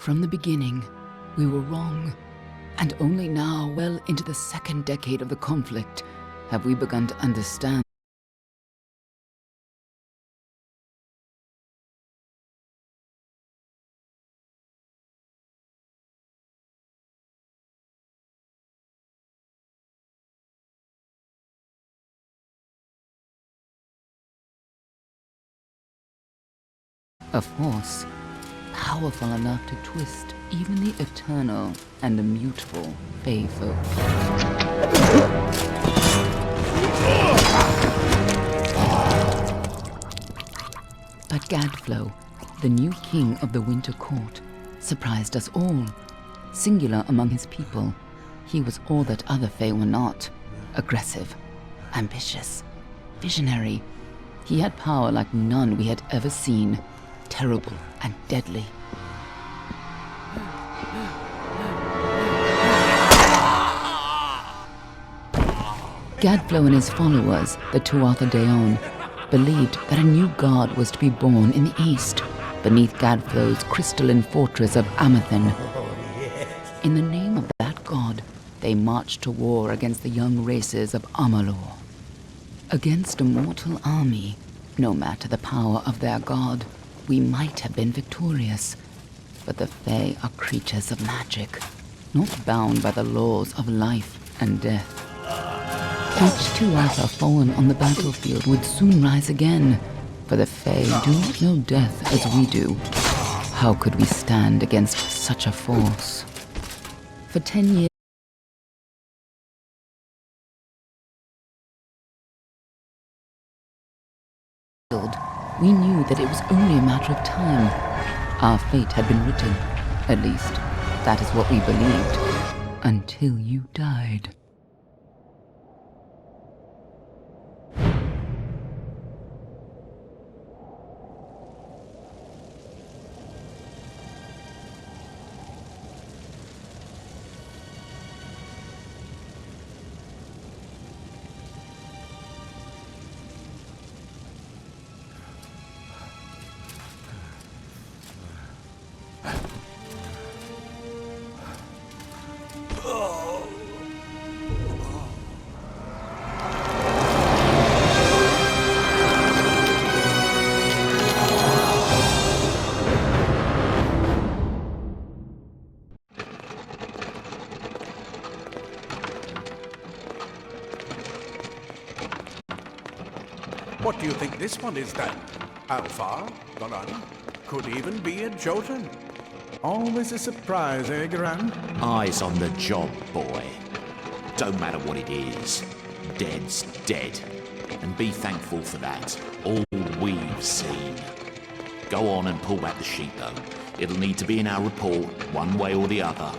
From the beginning, we were wrong. And only now, well into the second decade of the conflict, have we begun to understand. A force powerful enough to twist even the eternal and immutable Fae folk. But Gadflow, the new king of the Winter Court, surprised us all. Singular among his people, he was all that other Fae were not. Aggressive, ambitious, visionary. He had power like none we had ever seen. Terrible and deadly. Gadflow and his followers, the Tuatha Deon, believed that a new god was to be born in the east, beneath Gadflow's crystalline fortress of Amathen. In the name of that god, they marched to war against the young races of Amalur. Against a mortal army, no matter the power of their god, we might have been victorious. But the Fae are creatures of magic, not bound by the laws of life and death. Each Tuatha fallen on the battlefield would soon rise again, for the Fae do not know death as we do. How could we stand against such a force? For 10 years, we knew that it was only a matter of time. Our fate had been written. At least, that is what we believed. Until you died. What do you think this one is then? Alpha, Garan? Could even be a Jotun. Always a surprise, eh, Garan? Eyes on the job, boy. Don't matter what it is. Dead's dead. And be thankful for that. All we've seen. Go on and pull back the sheet, though. It'll need to be in our report, one way or the other.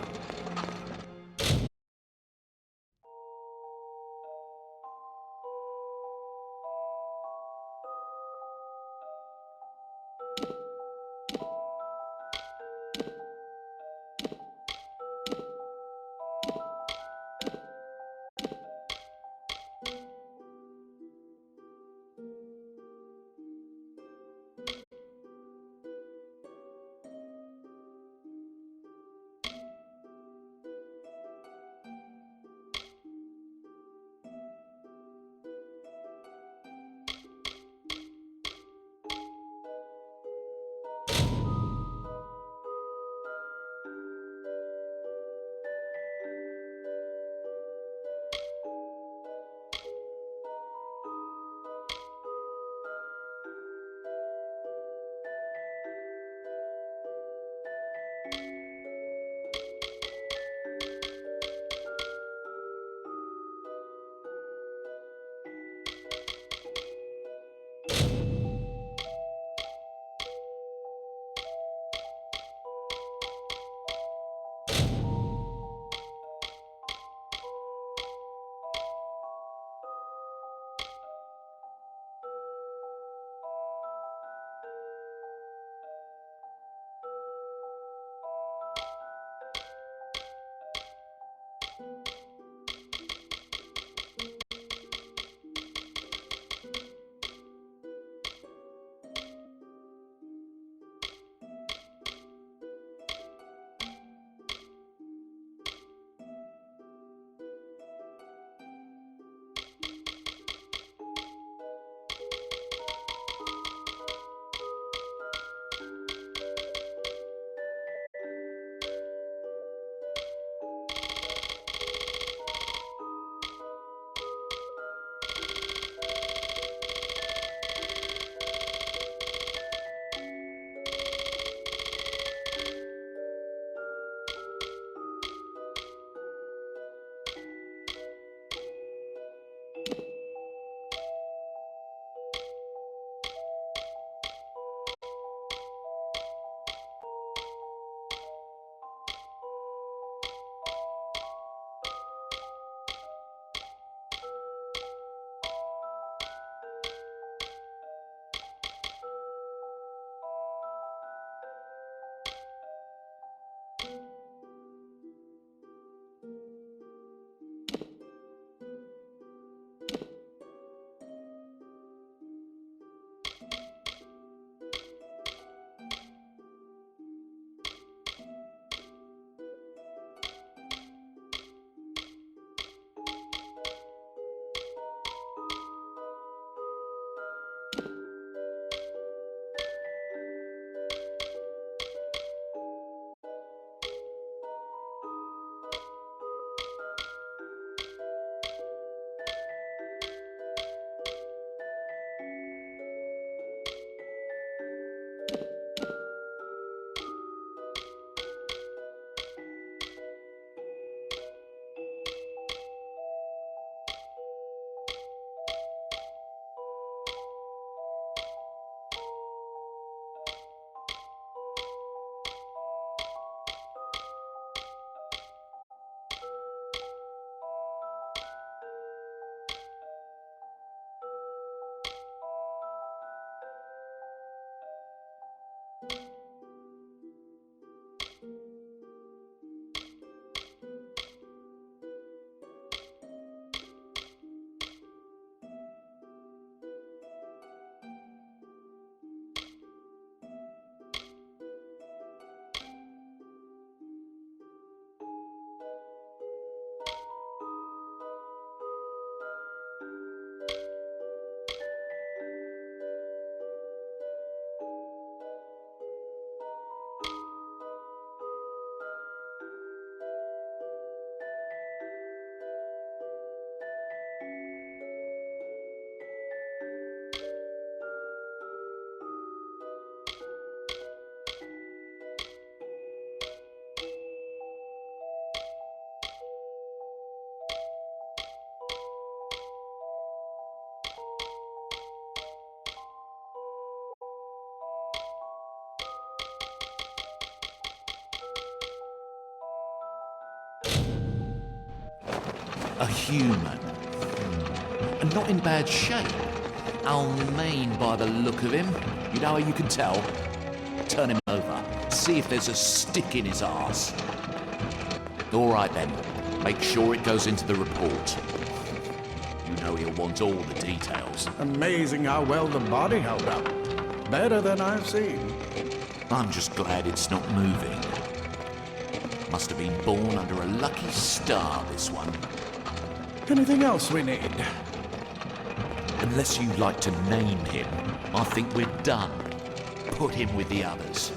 A human. And not in bad shape. I'll mean by the look of him. You know how you can tell? Turn him over. See if there's a stick in his arse. All right then. Make sure it goes into the report. You know he'll want all the details. Amazing how well the body held up. Better than I've seen. I'm just glad it's not moving. Must have been born under a lucky star, this one. Anything else we need? Unless you'd like to name him, I think we're done. Put him with the others.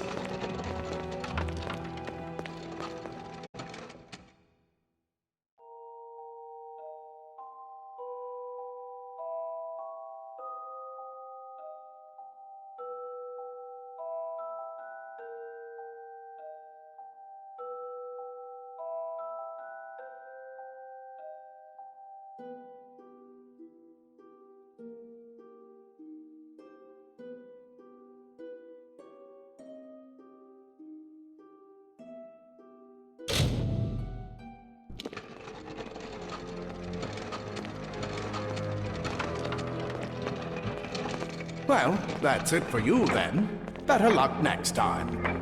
Well, that's it for you then. Better luck next time.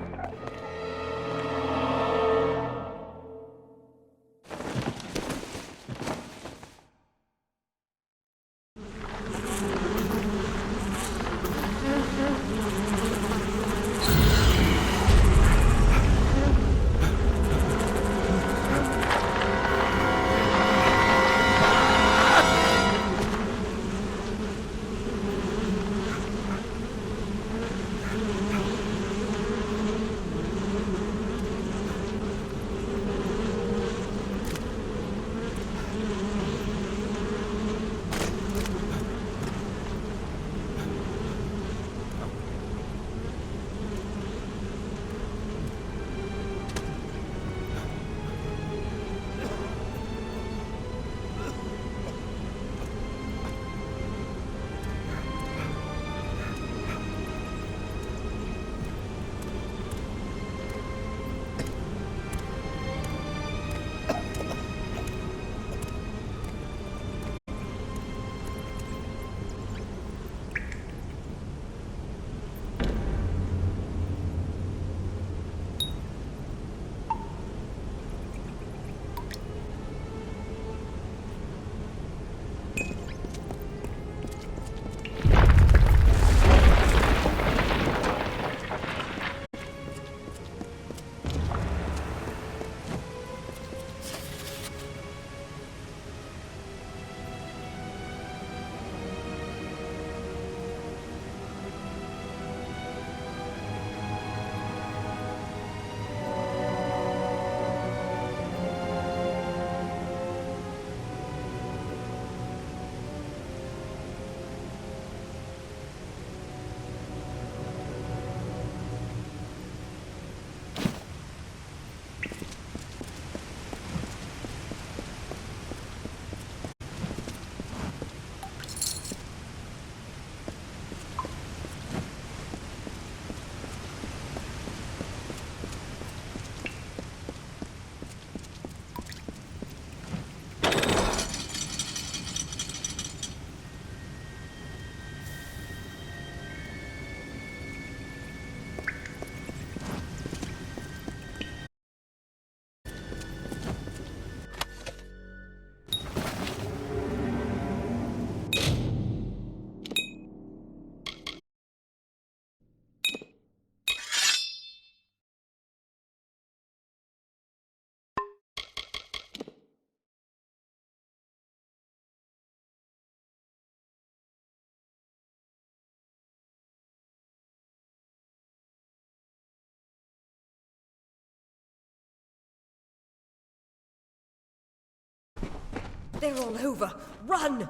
They're all over. Run!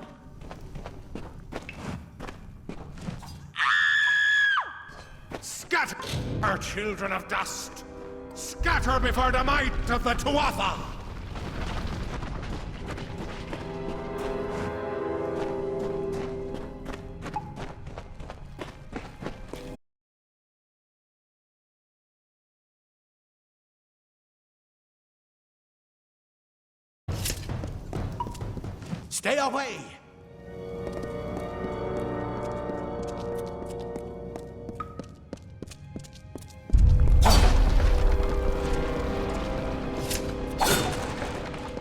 Scatter, our children of dust! Scatter before the might of the Tuatha! Stay away!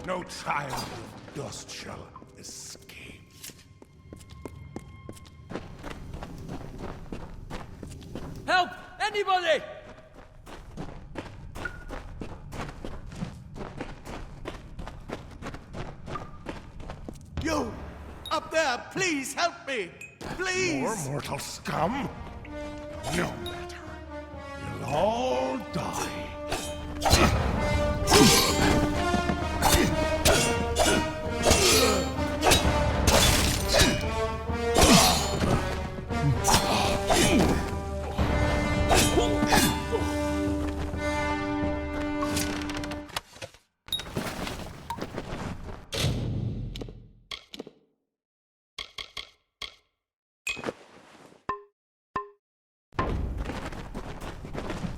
No child of dust shall escape. Help! Anybody! You! Up there, please help me! Please! More mortal scum? No matter. You'll all die.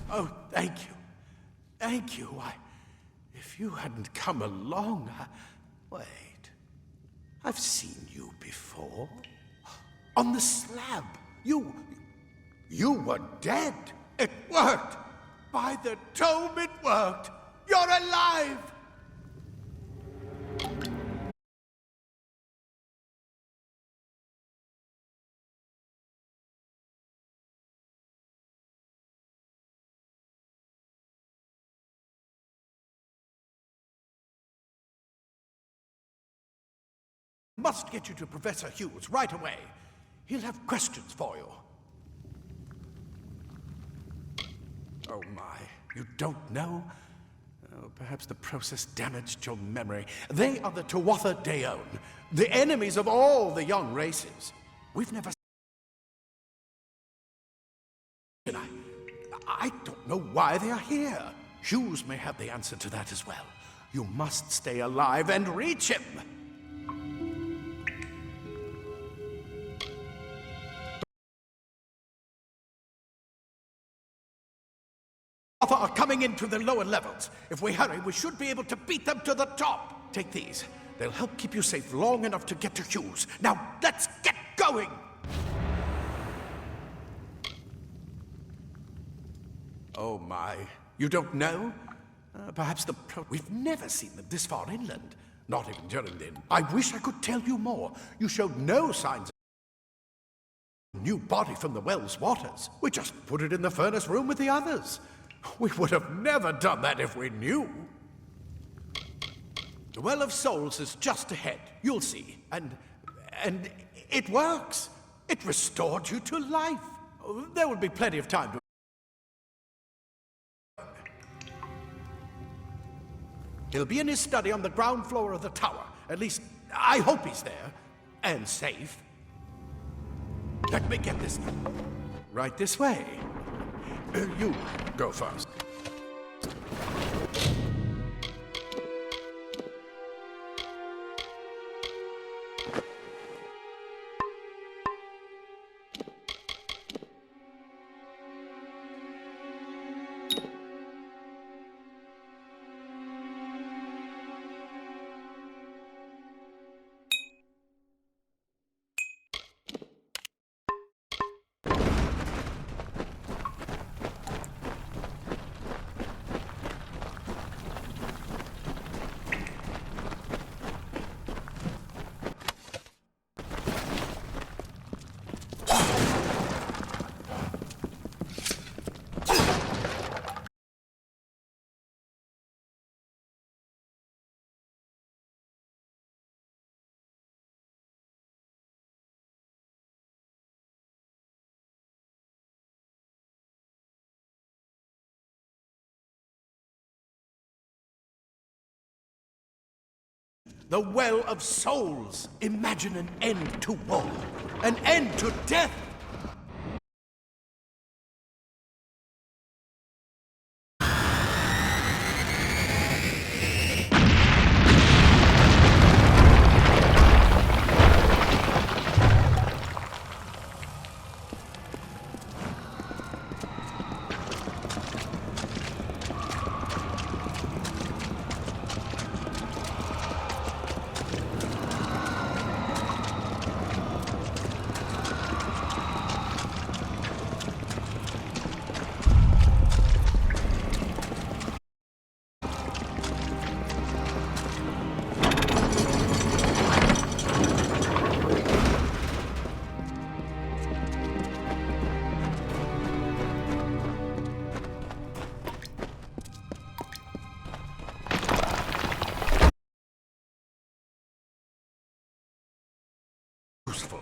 Oh, thank you. Thank you. If you hadn't come along, Wait. I've seen you before. On the slab. You were dead. It worked. By the tome, it worked. You're alive. Must get you to Professor Hughes right away. He'll have questions for you. Oh my, you don't know? Oh, perhaps the process damaged your memory. They are the Tuatha Daon, the enemies of all the young races. We've never seen I don't know why they are here. Hughes may have the answer to that as well. You must stay alive and reach him. Are coming into the lower levels. If we hurry, we should be able to beat them to the top. Take these. They'll help keep you safe long enough to get to Hughes. Now, let's get going! Oh my. You don't know? Perhaps we've never seen them this far inland. Not even during the... I wish I could tell you more. You showed no signs of new body from the well's waters. We just put it in the furnace room with the others. We would have never done that if we knew. The Well of Souls is just ahead. You'll see. And it works. It restored you to life. There will be plenty of time to... He'll be in his study on the ground floor of the tower. At least, I hope he's there. And safe. Let me get this. Right this way. You go first. the well of souls. Imagine an end to war, an end to death. Useful.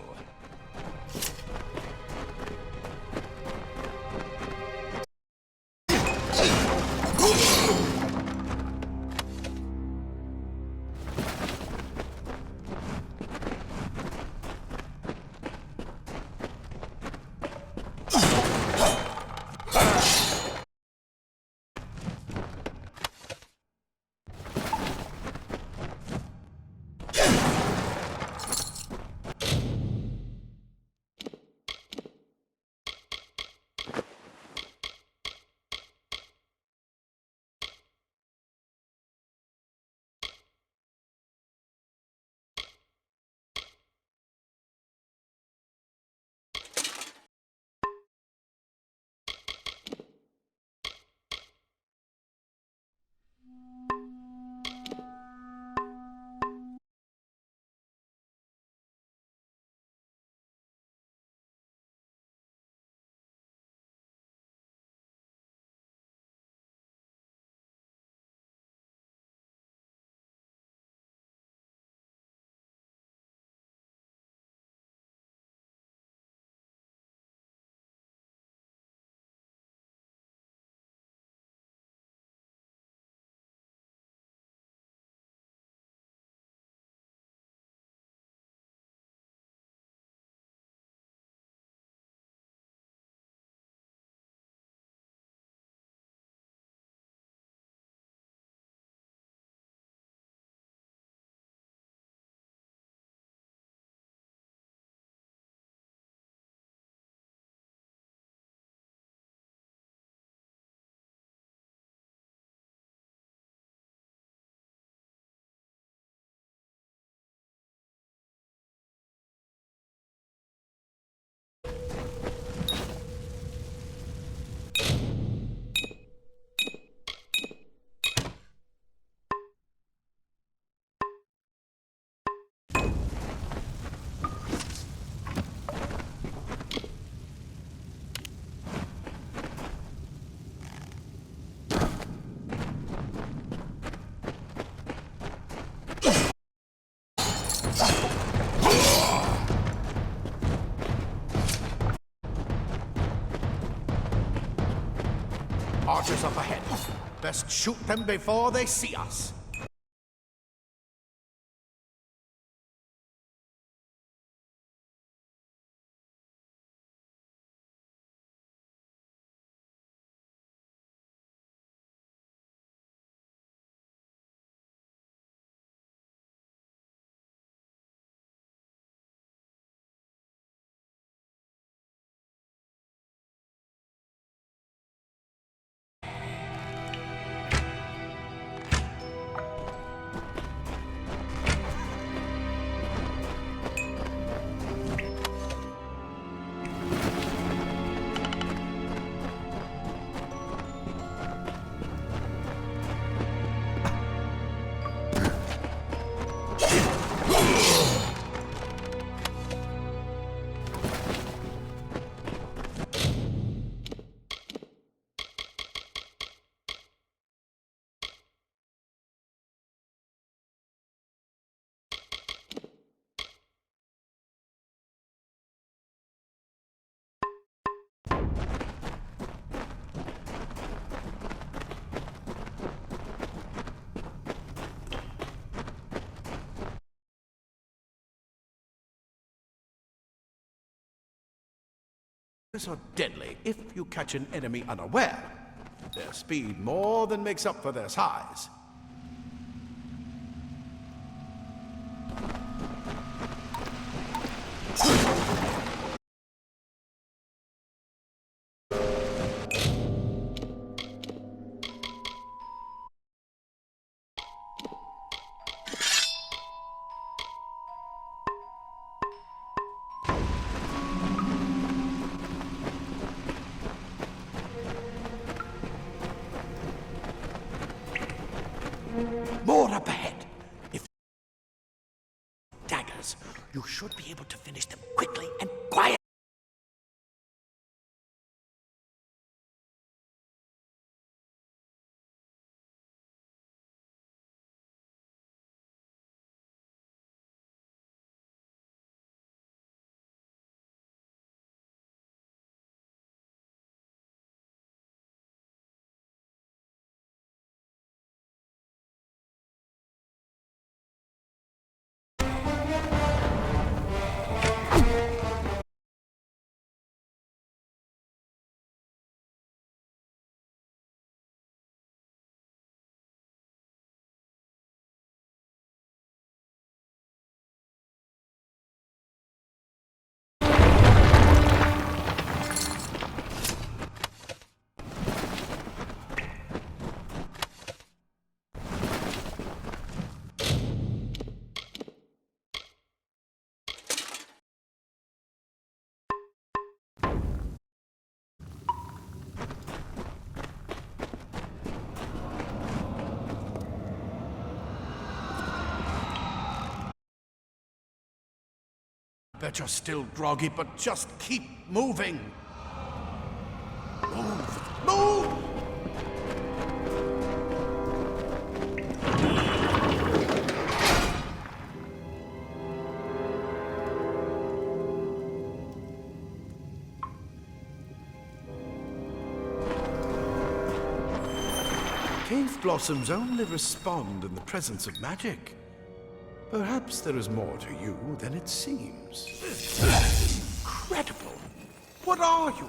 Archers up ahead. Best shoot them before they see us. are deadly if you catch an enemy unaware. Their speed more than makes up for their size. More up ahead. If daggers, you should be able to finish them quickly and quietly. Bet you're still groggy, but just keep moving. Move! Move! Cave blossoms only respond in the presence of magic. Perhaps there is more to you than it seems. Incredible! What are you?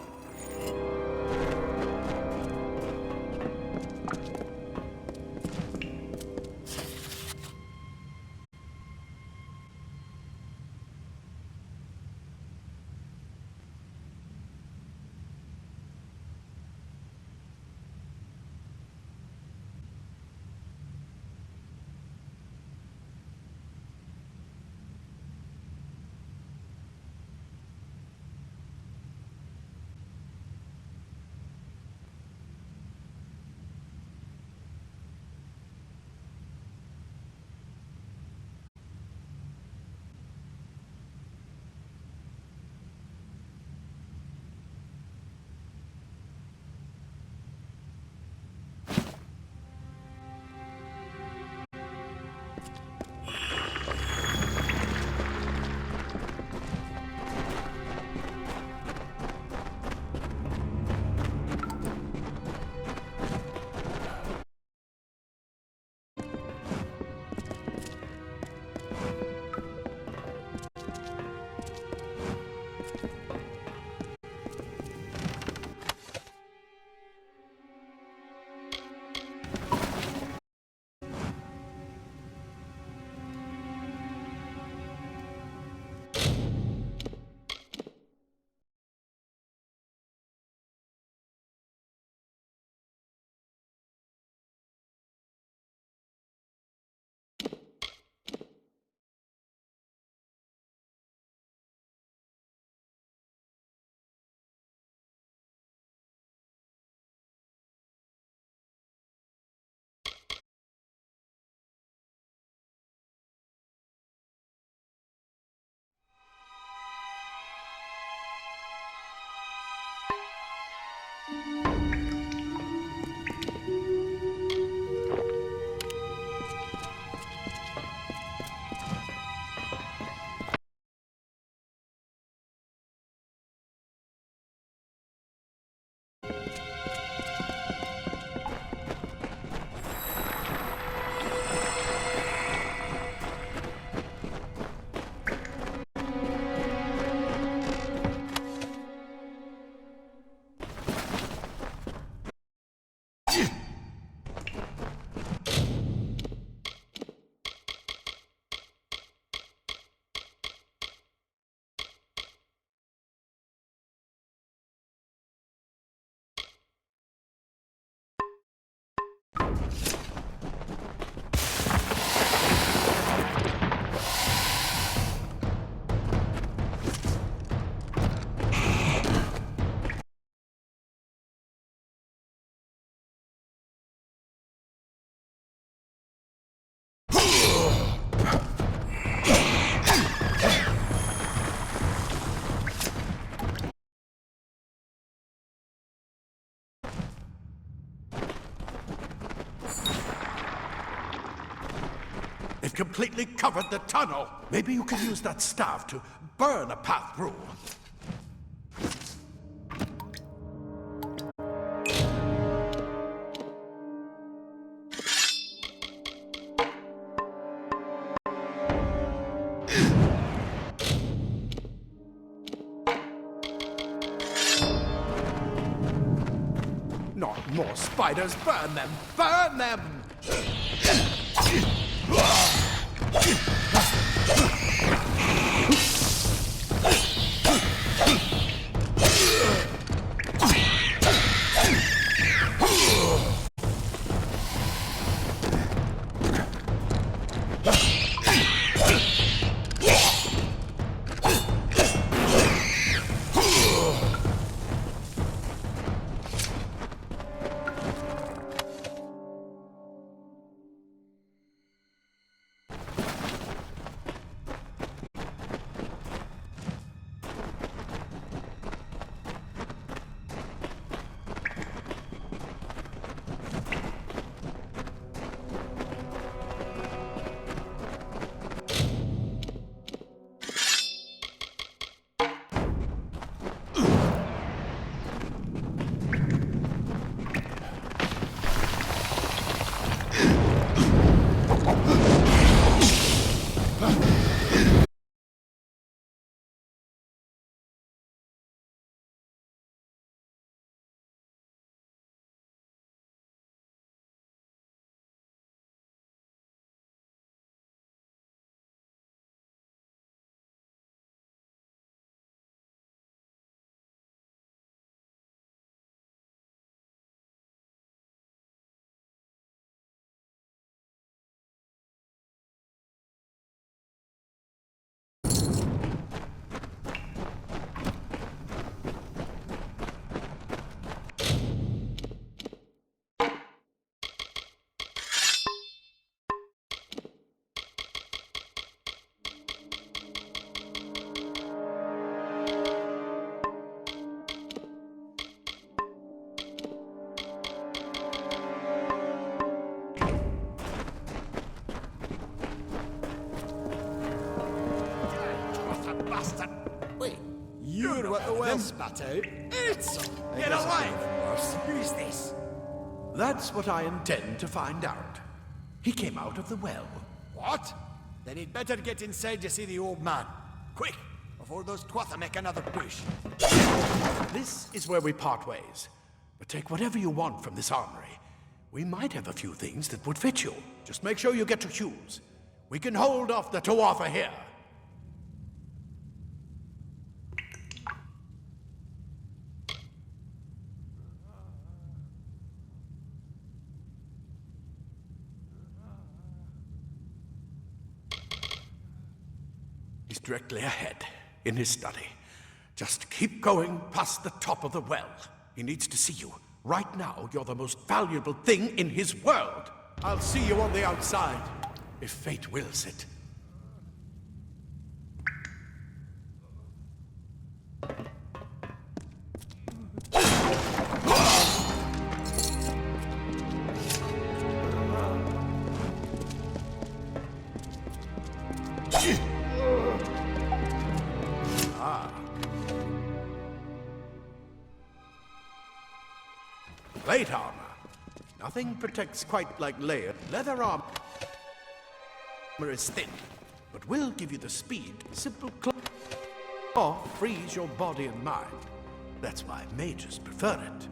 completely covered the tunnel. Maybe you can use that staff to burn a path through. Not more spiders! Burn them! Burn them! You're what the well spat out. It's get alive! Who's this? That's what I intend to find out. He came out of the well. What? Then he'd better get inside to see the old man. Quick, before those twatha make another push. This is where we part ways. But take whatever you want from this armory. We might have a few things that would fit you. Just make sure you get to choose. We can hold off the Tuatha here. He's directly ahead, in his study. Just keep going past the top of the well. He needs to see you. Right now, you're the most valuable thing in his world. I'll see you on the outside, if fate wills it. Plate armor. Nothing protects quite like leather armor is thin, but will give you the speed, simple or freeze your body and mind. That's why mages prefer it.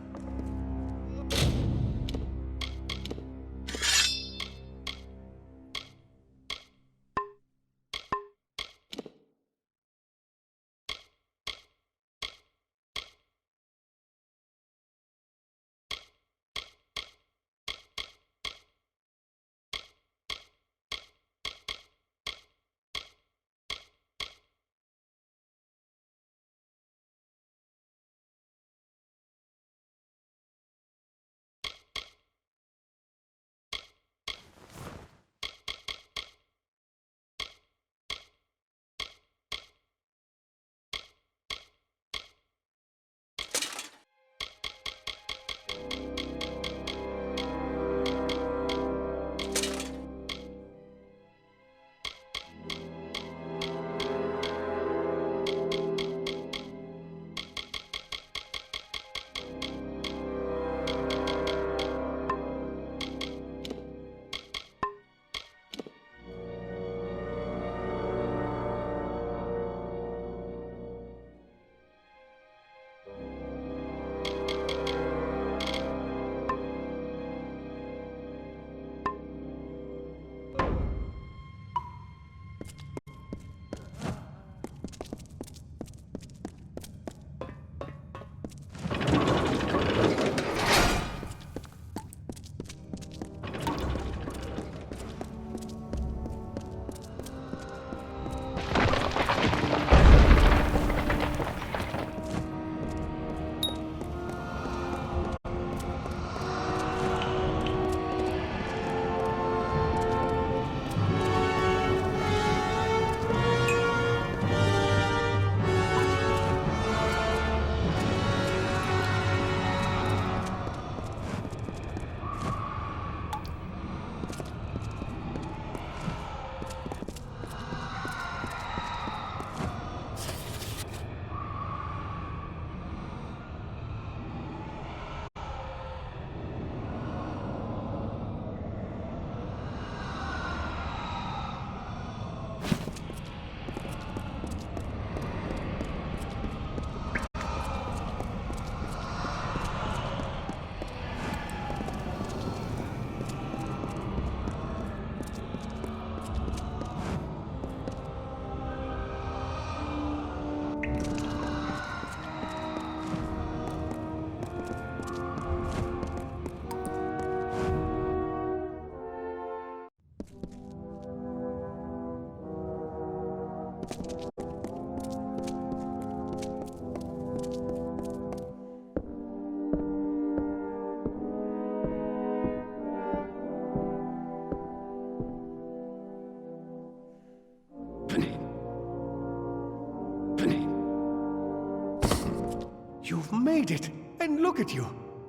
You've made it, and look at you.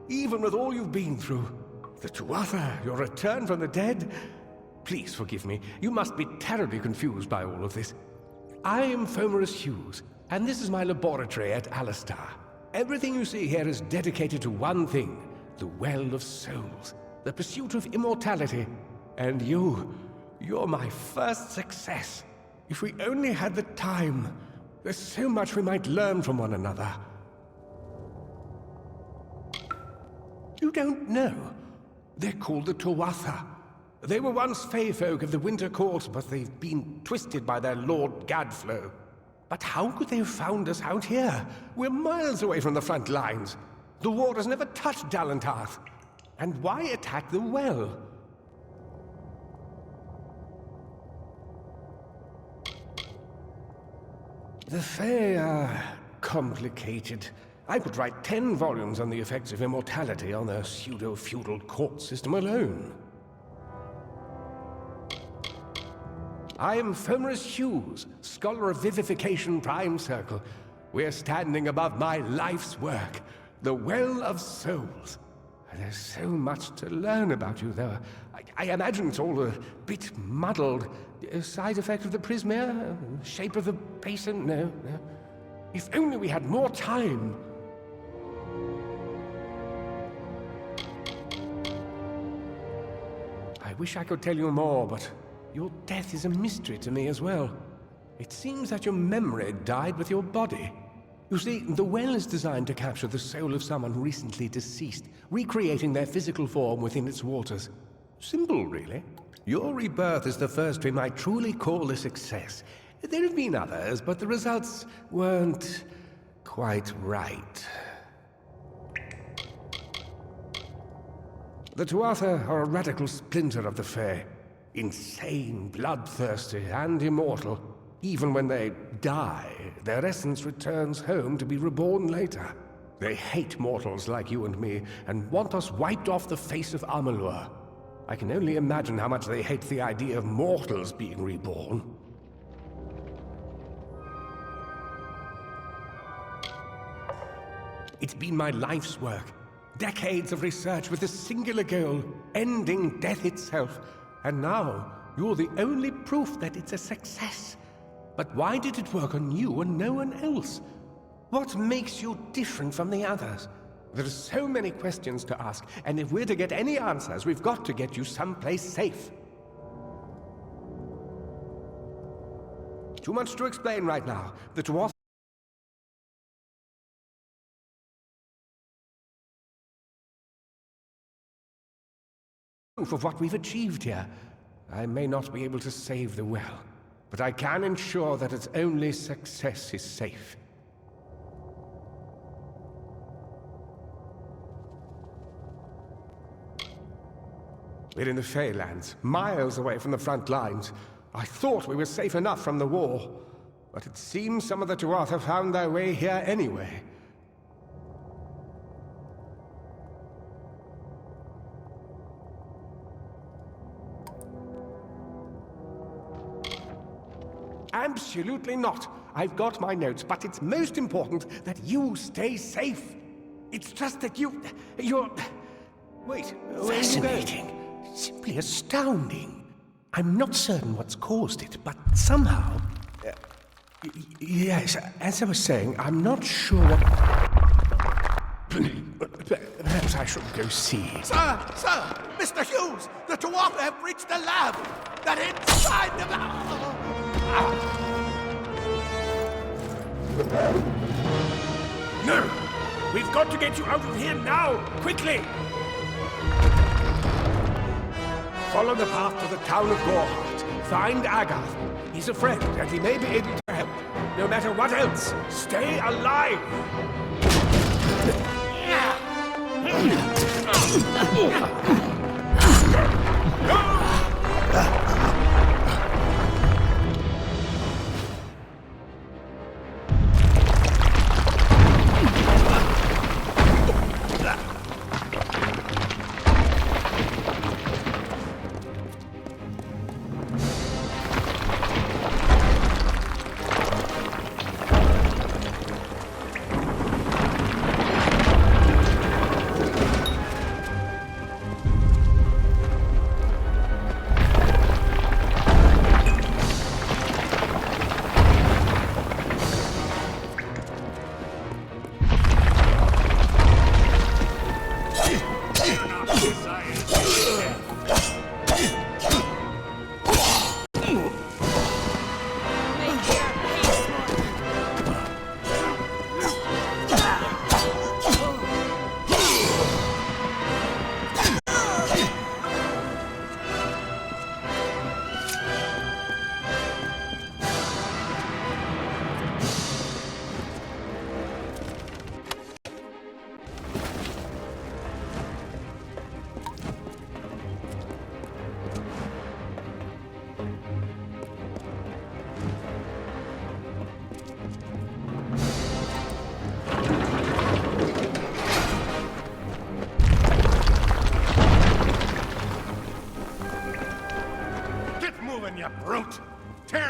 Even with all you've been through. The Tuatha, your return from the dead. Please forgive me. You must be terribly confused by all of this. I am Fomerus Hughes, and this is my laboratory at Alistar. Everything you see here is dedicated to one thing, the Well of Souls, the pursuit of immortality. And you're my first success. If we only had the time, there's so much we might learn from one another. You don't know. They're called the Tuatha. They were once Fey folk of the Winter Court, but they've been twisted by their Lord Gadflow. But how could they have found us out here? We're miles away from the front lines. The war has never touched Dalentarth. And why attack the well? The Fae are complicated. I could write 10 volumes on the effects of immortality on their pseudo-feudal court system alone. I am Fomerus Hughes, Scholar of Vivification Prime Circle. We're standing above my life's work, the Well of Souls. There's so much to learn about you, though. I imagine it's all a bit muddled. A side effect of the prismere? Shape of the basin? No. If only we had more time. I wish I could tell you more, but your death is a mystery to me as well. It seems that your memory died with your body. You see, the well is designed to capture the soul of someone recently deceased, recreating their physical form within its waters. Simple, really. Your rebirth is the first we might truly call a success. There have been others, but the results weren't quite right. The Tuatha are a radical splinter of the Fae. Insane, bloodthirsty, and immortal. Even when they die, their essence returns home to be reborn later. They hate mortals like you and me, and want us wiped off the face of Amalur. I can only imagine how much they hate the idea of mortals being reborn. It's been my life's work. Decades of research with a singular goal, ending death itself. And now, you're the only proof that it's a success. But why did it work on you and no one else? What makes you different from the others? There are so many questions to ask, and if we're to get any answers, we've got to get you someplace safe. Too much to explain right now. The dwarf proof of what we've achieved here. I may not be able to save the well, but I can ensure that its only success is safe. We're in the Feylands, miles away from the front lines. I thought we were safe enough from the war, but it seems some of the Tuatha found their way here anyway. Absolutely not. I've got my notes, but it's most important that you stay safe. It's just that you're... Wait, fascinating. Simply astounding. I'm not certain what's caused it, but somehow... yes, as I was saying, I'm not sure what... Perhaps I should go see. Sir! Mr. Hughes! The Tuatha have reached the lab! They're inside the lab! No! We've got to get you out of here now! Quickly! Follow the path to the town of Gorhart. Find Agath. He's a friend, and he may be able to help. No matter what else, stay alive!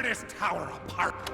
this tower apart!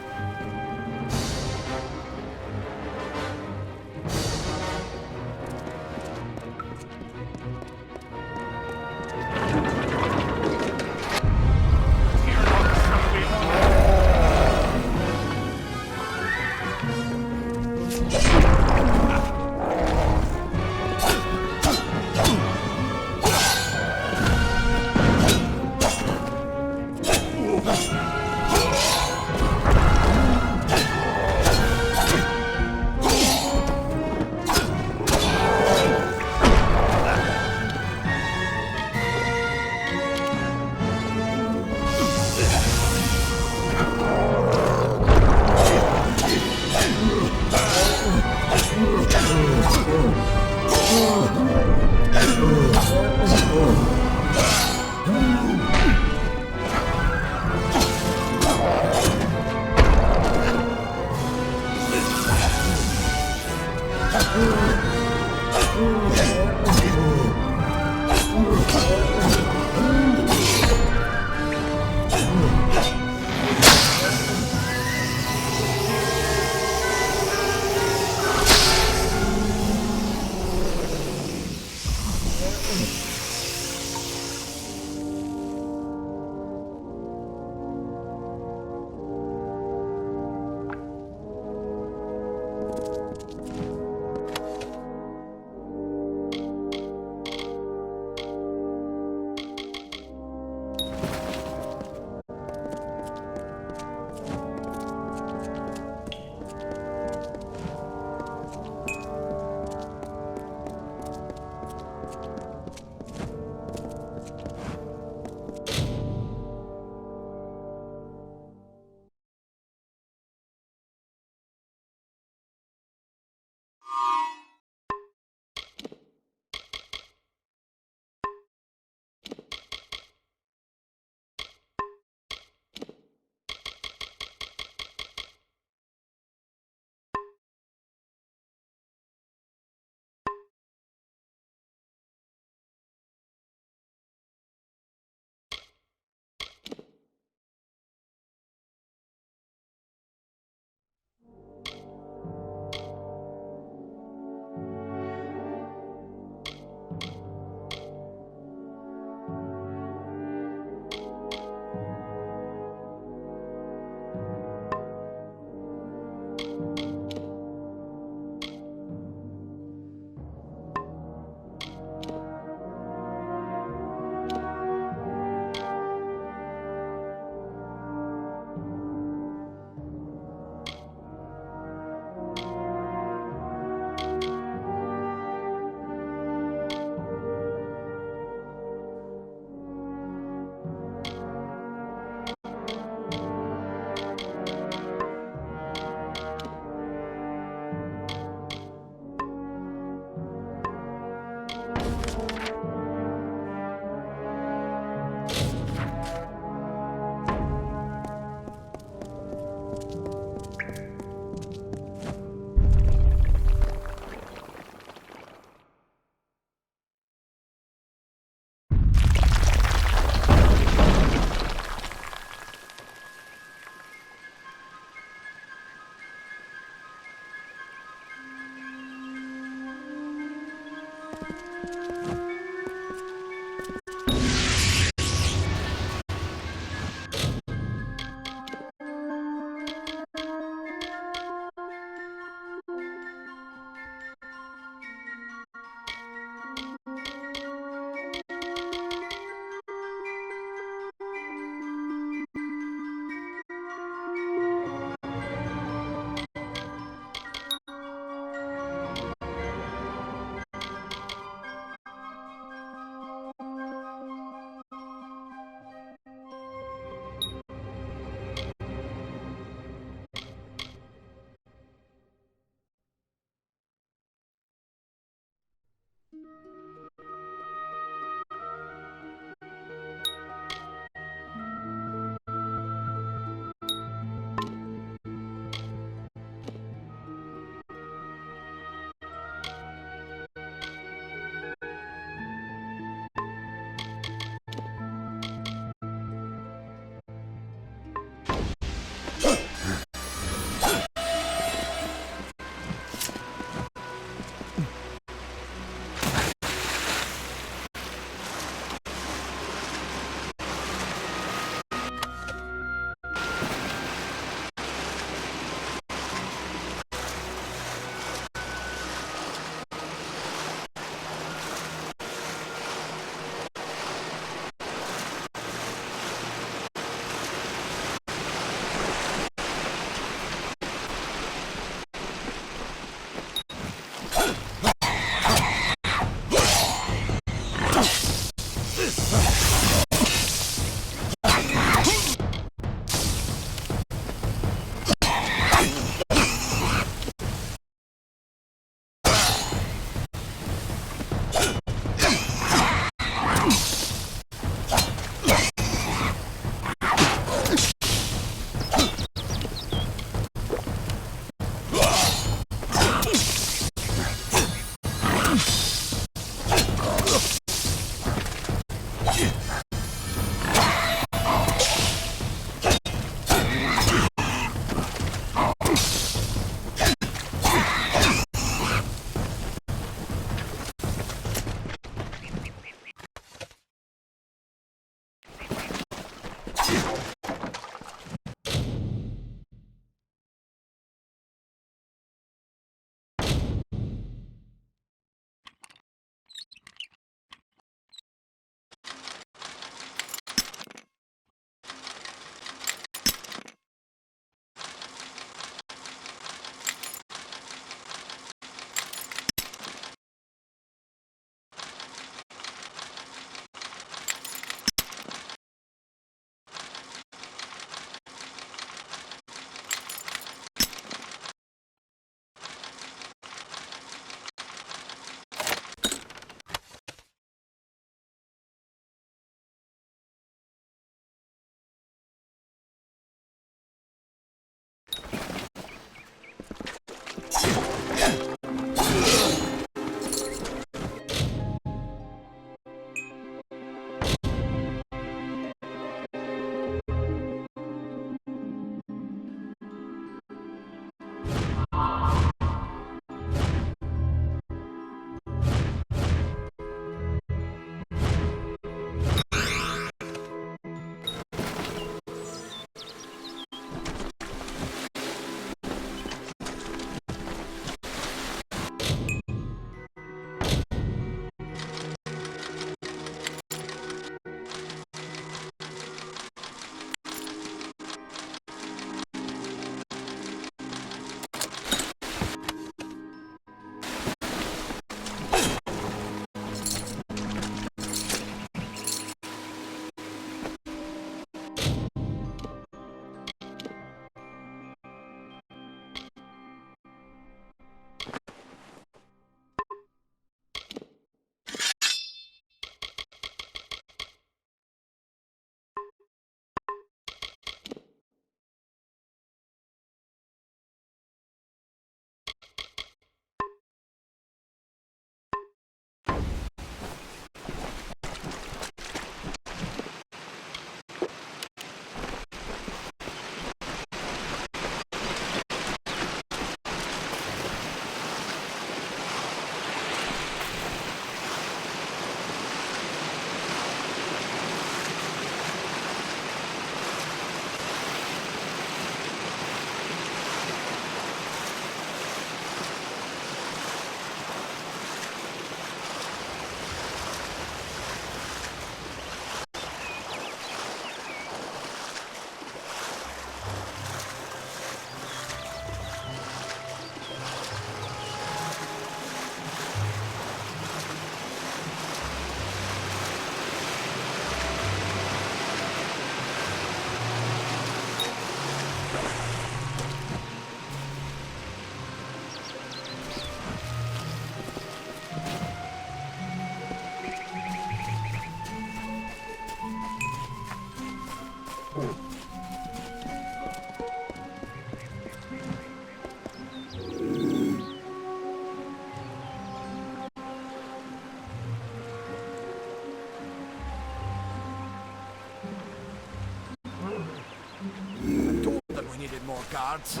needed more guards.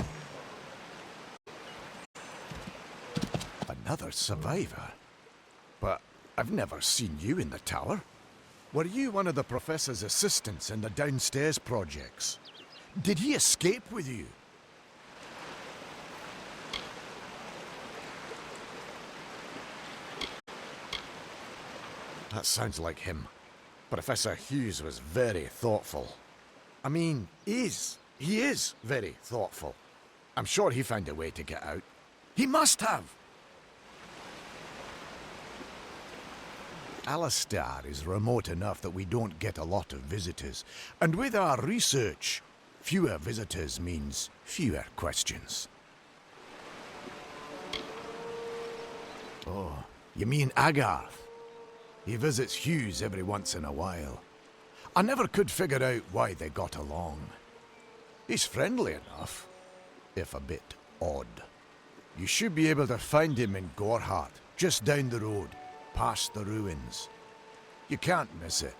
Another survivor? But I've never seen you in the tower. Were you one of the Professor's assistants in the downstairs projects? Did he escape with you? That sounds like him. Professor Hughes was very thoughtful. I mean, he is very thoughtful. I'm sure he found a way to get out. He must have! Alistair is remote enough that we don't get a lot of visitors. And with our research, fewer visitors means fewer questions. Oh, you mean Agarth? He visits Hughes every once in a while. I never could figure out why they got along. He's friendly enough, if a bit odd. You should be able to find him in Gorhart, just down the road, past the ruins. You can't miss it.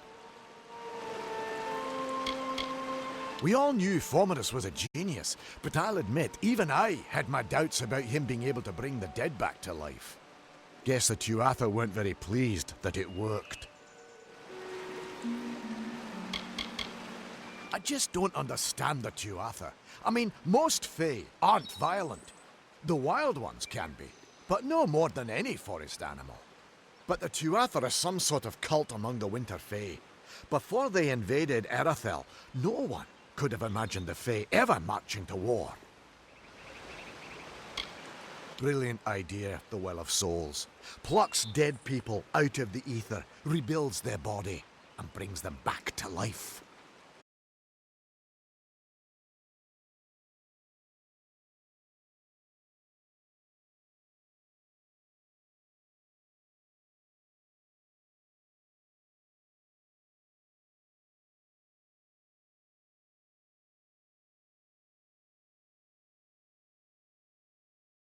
We all knew Fomerus was a genius, but I'll admit, even I had my doubts about him being able to bring the dead back to life. Guess the Tuatha weren't very pleased that it worked. I just don't understand the Tuatha. I mean, most Fae aren't violent. The wild ones can be, but no more than any forest animal. But the Tuatha are some sort of cult among the Winter Fae. Before they invaded Erethel, no one could have imagined the Fae ever marching to war. Brilliant idea, the Well of Souls. Plucks dead people out of the ether, rebuilds their body, and brings them back to life.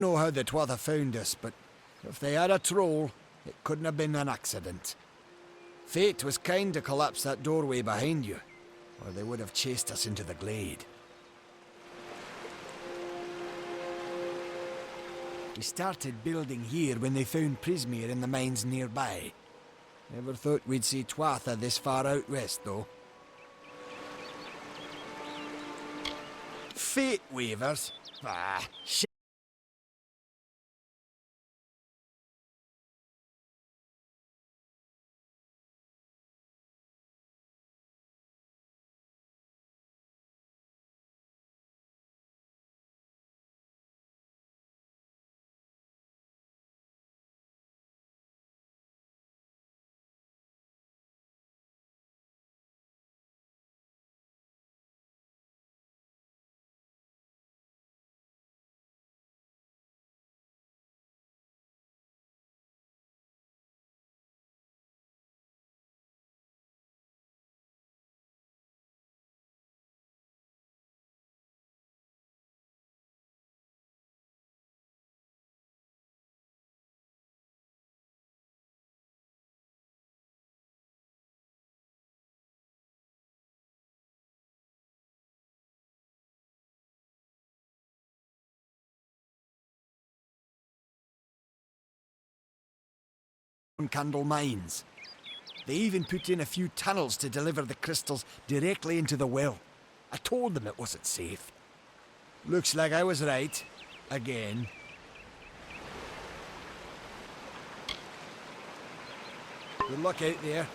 Know how the Tuatha found us, but if they had a troll, it couldn't have been an accident. Fate was kind to collapse that doorway behind you, or they would have chased us into the glade. We started building here when they found Prismeer in the mines nearby. Never thought we'd see Tuatha this far out west, though. Fate weavers? Ah, shit. Candle mines. They even put in a few tunnels to deliver the crystals directly into the well. I told them it wasn't safe. Looks like I was right. Again. Good luck out there.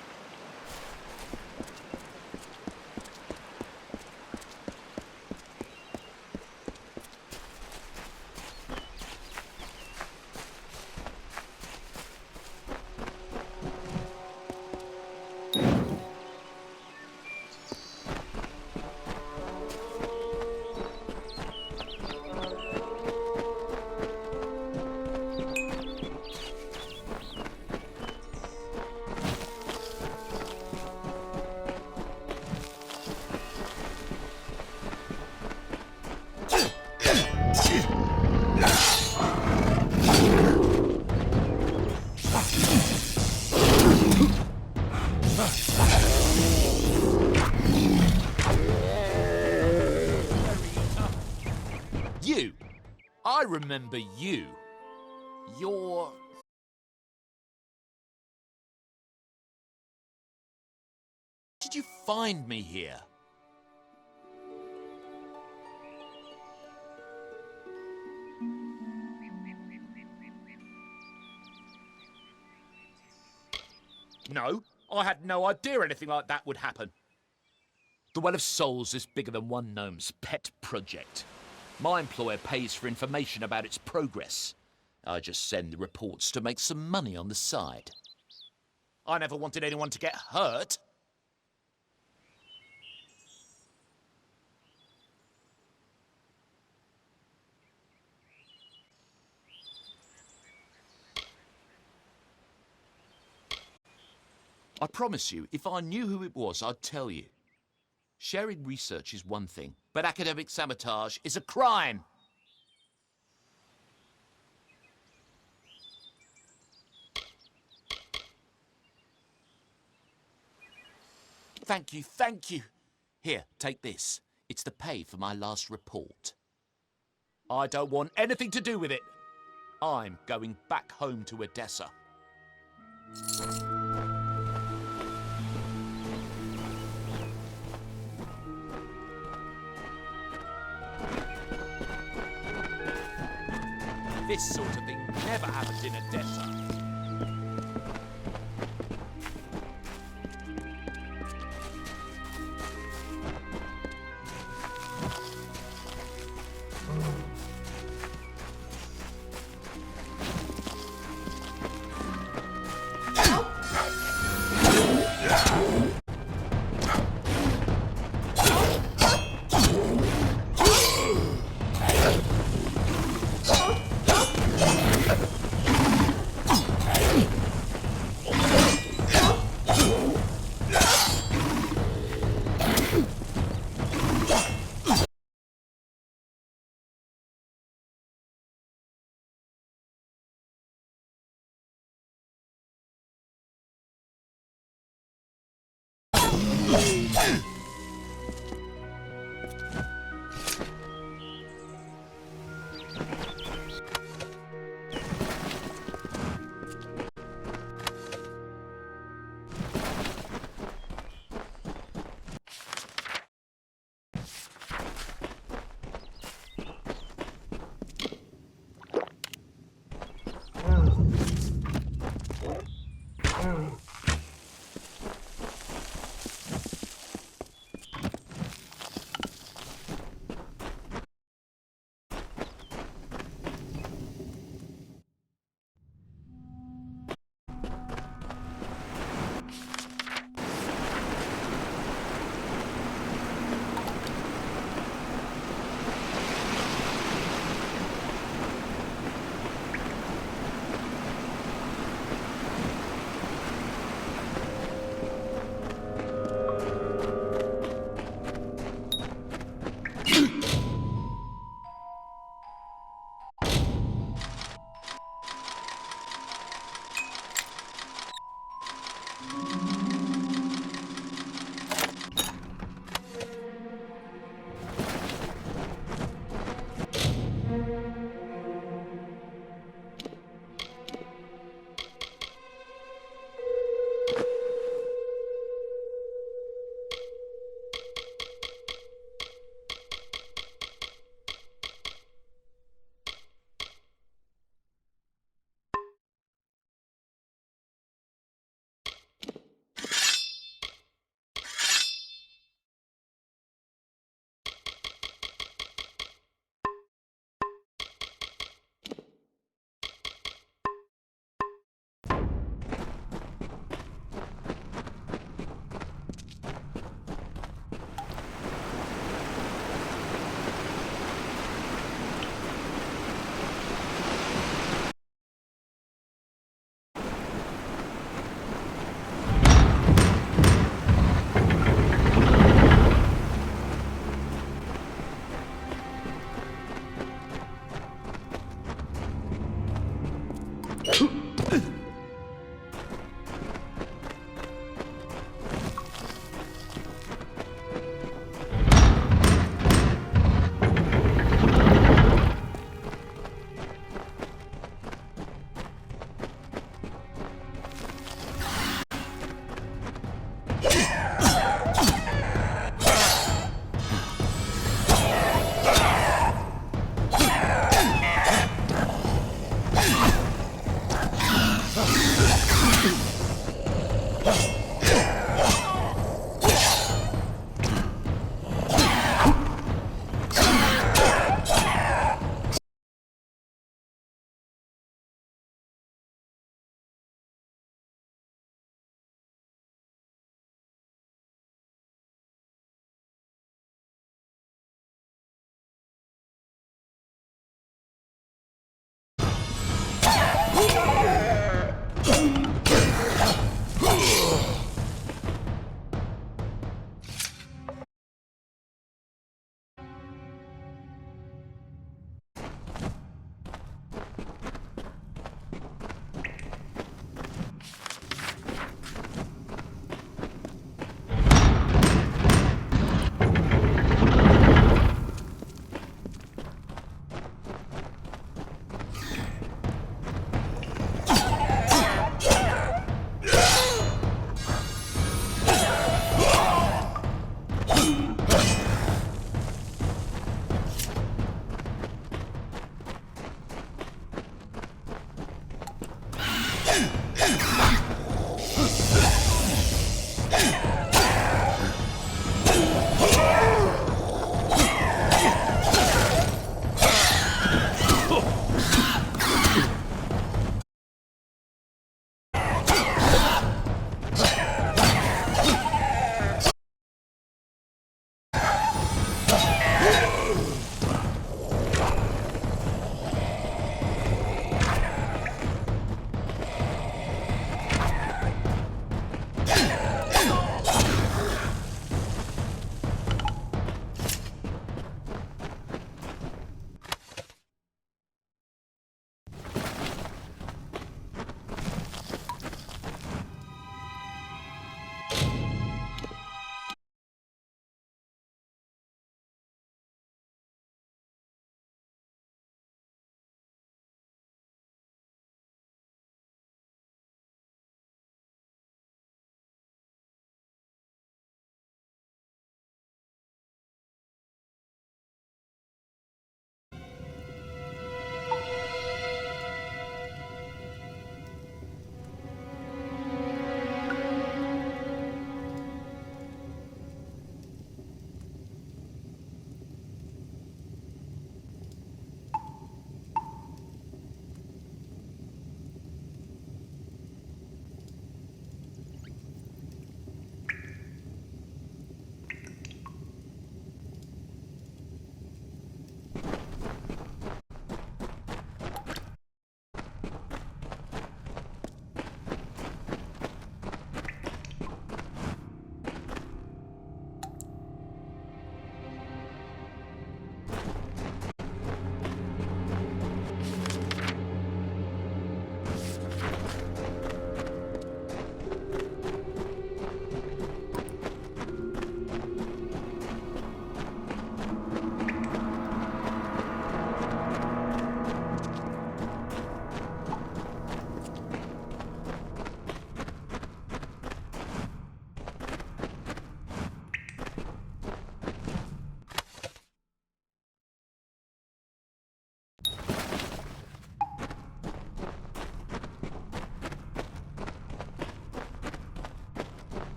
remember you. You're... Did you find me here? No, I had no idea anything like that would happen. The Well of Souls is bigger than one gnome's pet project. My employer pays for information about its progress. I just send the reports to make some money on the side. I never wanted anyone to get hurt. I promise you, if I knew who it was, I'd tell you. Sharing research is one thing, but academic sabotage is a crime. Thank you, thank you. Here, take this. It's the pay for my last report. I don't want anything to do with it. I'm going back home to Odessa. This sort of thing never happens in Odessa.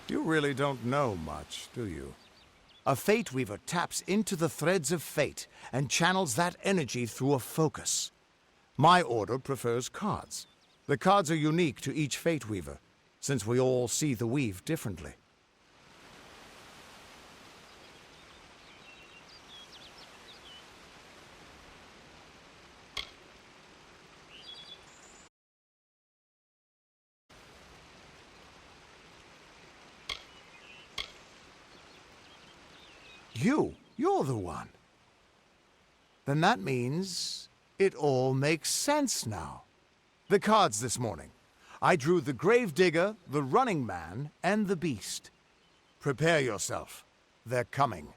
You really don't know much, do you? A Fate Weaver taps into the threads of fate and channels that energy through a focus. My order prefers cards. The cards are unique to each Fate Weaver, since we all see the weave differently. You're the one. Then that means it all makes sense now. The cards this morning. I drew the Gravedigger, the Running Man, and the Beast. Prepare yourself. They're coming.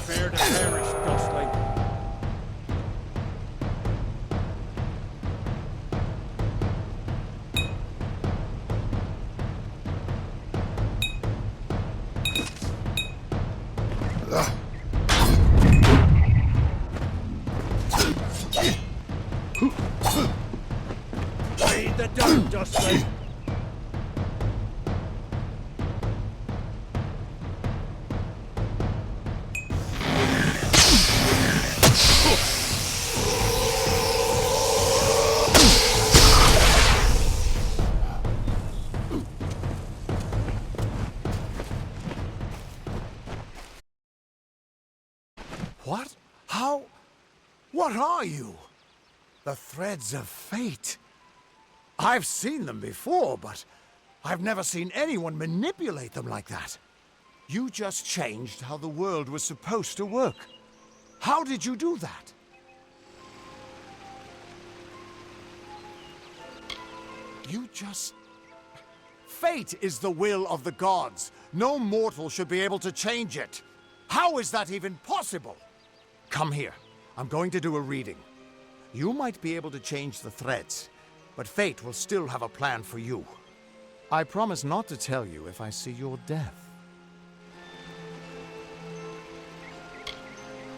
Prepare to perish, Ghostling. Read the dirt, Ghostling. What? How? What are you? The threads of fate. I've seen them before, but I've never seen anyone manipulate them like that. You just changed how the world was supposed to work. How did you do that? You just... Fate is the will of the gods. No mortal should be able to change it. How is that even possible? Come here. I'm going to do a reading. You might be able to change the threads, but fate will still have a plan for you. I promise not to tell you if I see your death.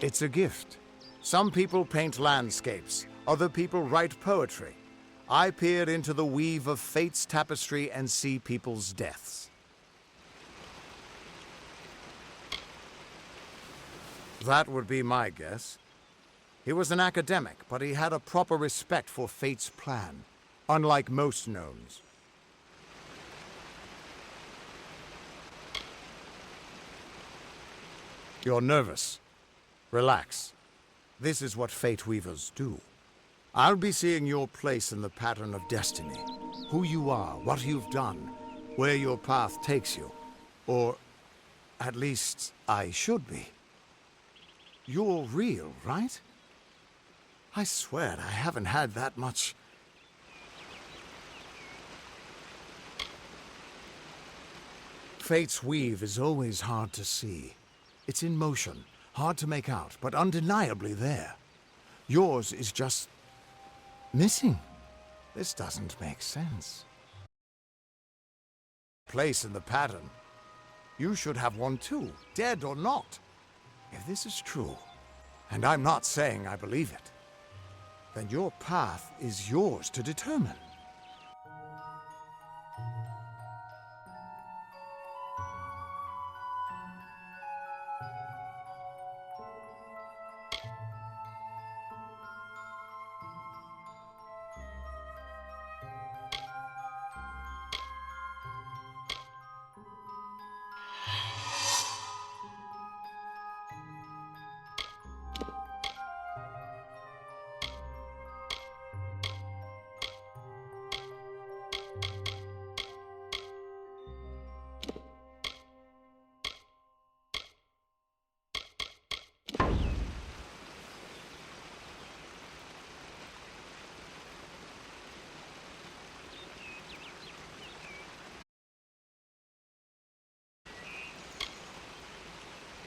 It's a gift. Some people paint landscapes, other people write poetry. I peer into the weave of fate's tapestry and see people's deaths. That would be my guess. He was an academic, but he had a proper respect for fate's plan, unlike most gnomes. You're nervous. Relax. This is what Fate Weavers do. I'll be seeing your place in the pattern of destiny. Who you are, what you've done, where your path takes you. Or, at least, I should be. You're real, right? I swear I haven't had that much... Fate's weave is always hard to see. It's in motion, hard to make out, but undeniably there. Yours is just... missing. This doesn't make sense. Place in the pattern. You should have one too, dead or not. If this is true, and I'm not saying I believe it, then your path is yours to determine.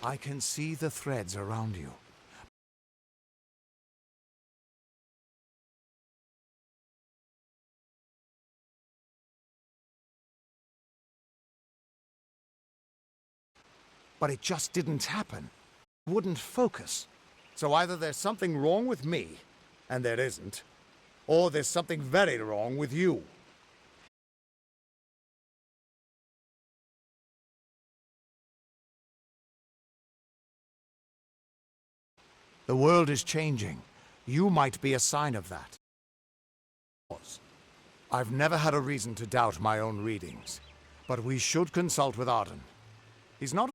I can see the threads around you. But it just didn't happen. Wouldn't focus. So either there's something wrong with me, and there isn't, or there's something very wrong with you. The world is changing. You might be a sign of that. I've never had a reason to doubt my own readings, but we should consult with Arden. He's not,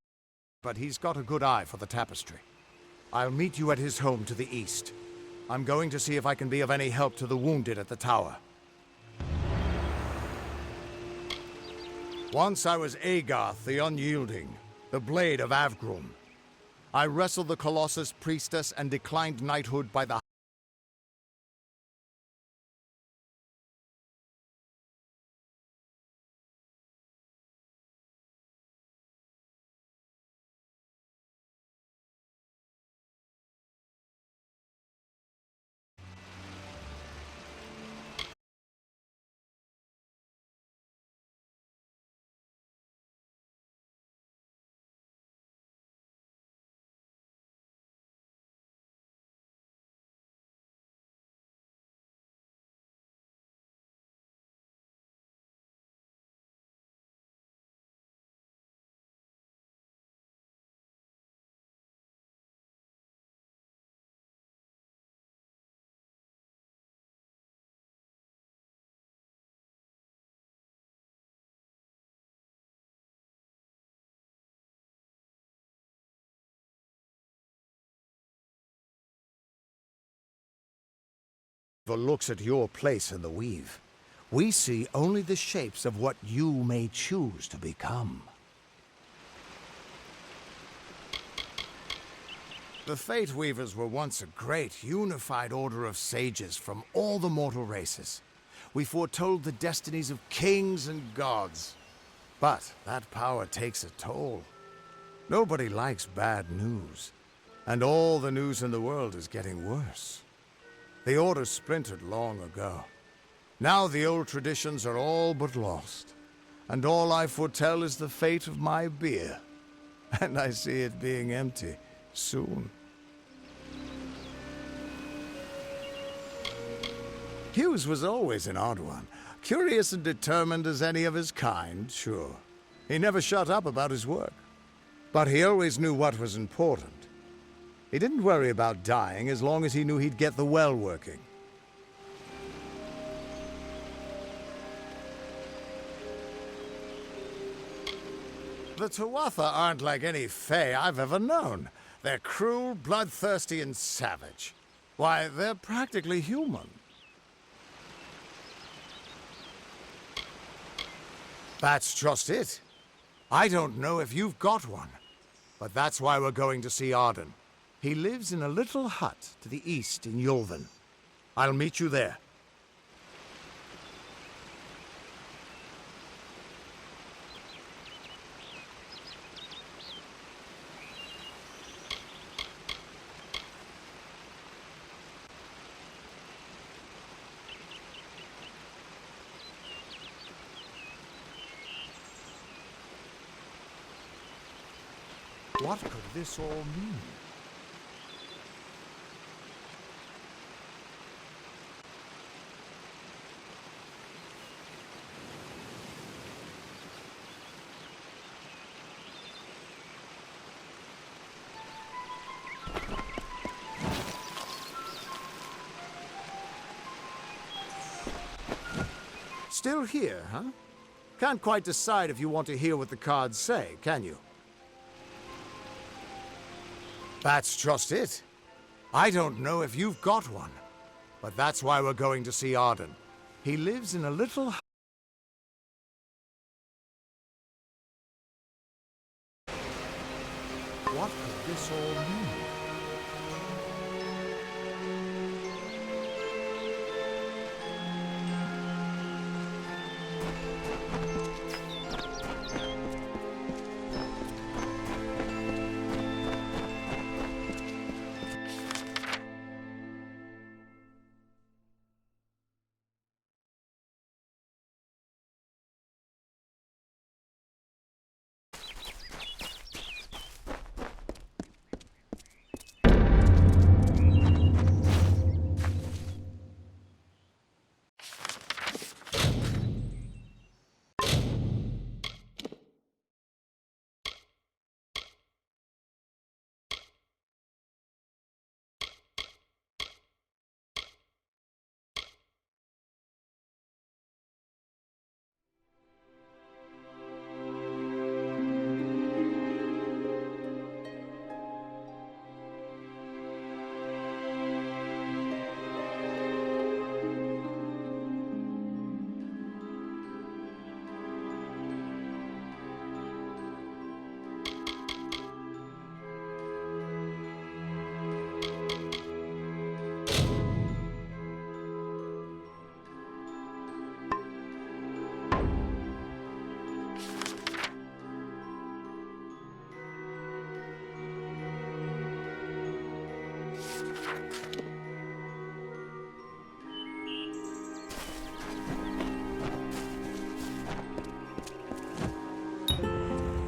but he's got a good eye for the tapestry. I'll meet you at his home to the east. I'm going to see if I can be of any help to the wounded at the tower. Once I was Agarth the Unyielding, the Blade of Avgrum. I wrestled the Colossus priestess and declined knighthood by the looks at your place in the weave. We see only the shapes of what you may choose to become. The Fate Weavers were once a great, unified order of sages from all the mortal races. We foretold the destinies of kings and gods. But that power takes a toll. Nobody likes bad news. And all the news in the world is getting worse. The Order splintered long ago. Now the old traditions are all but lost. And all I foretell is the fate of my beer. And I see it being empty soon. Hughes was always an odd one. Curious and determined as any of his kind, sure. He never shut up about his work. But he always knew what was important. He didn't worry about dying as long as he knew he'd get the well working. The Tuatha aren't like any Fae I've ever known. They're cruel, bloodthirsty, and savage. Why, they're practically human. That's just it. I don't know if you've got one, but that's why we're going to see Arden. He lives in a little hut to the east in Yulven. I'll meet you there. What could this all mean? Still here, huh? Can't quite decide if you want to hear what the cards say, can you? That's just it. I don't know if you've got one, but that's why we're going to see Arden. He lives in a little... What could this all mean?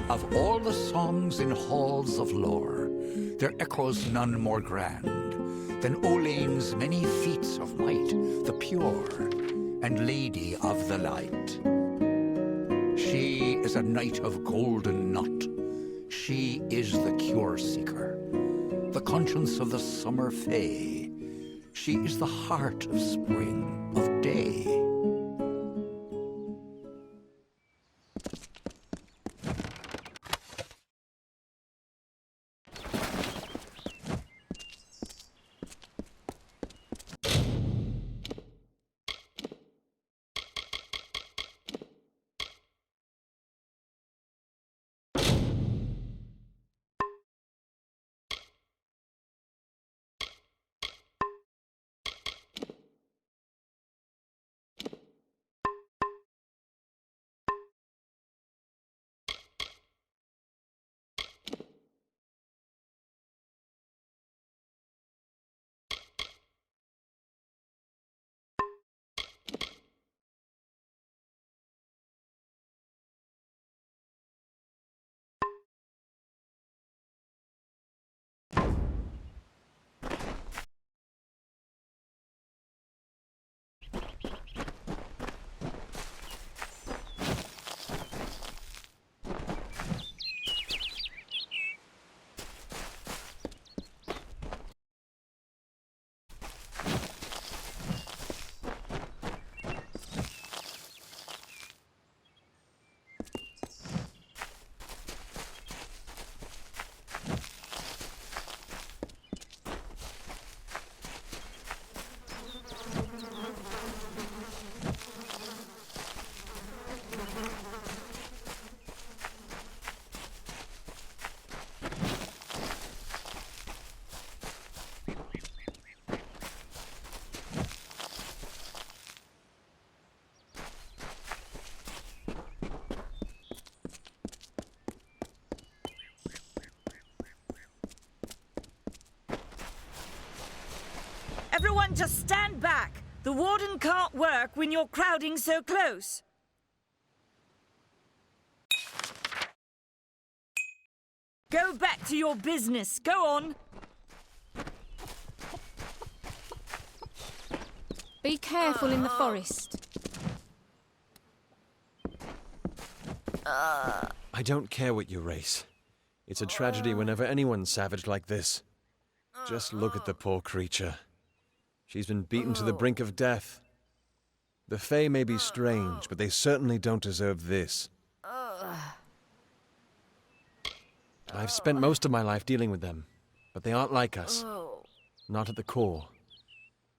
Of all the songs in halls of lore, there echoes none more grand than Olane's many feats of might, the pure and lady of the light. She is a knight of golden knot. She is the cure seeker, the conscience of the summer fae. She is the heart of spring, of day. Everyone just stand back. The warden can't work when you're crowding so close. Go back to your business. Go on. Be careful in the forest. I don't care what you race. It's a tragedy whenever anyone's savage like this. Just look at the poor creature. She's been beaten to the brink of death. The Fae may be strange, but they certainly don't deserve this. I've spent most of my life dealing with them, but they aren't like us. Not at the core.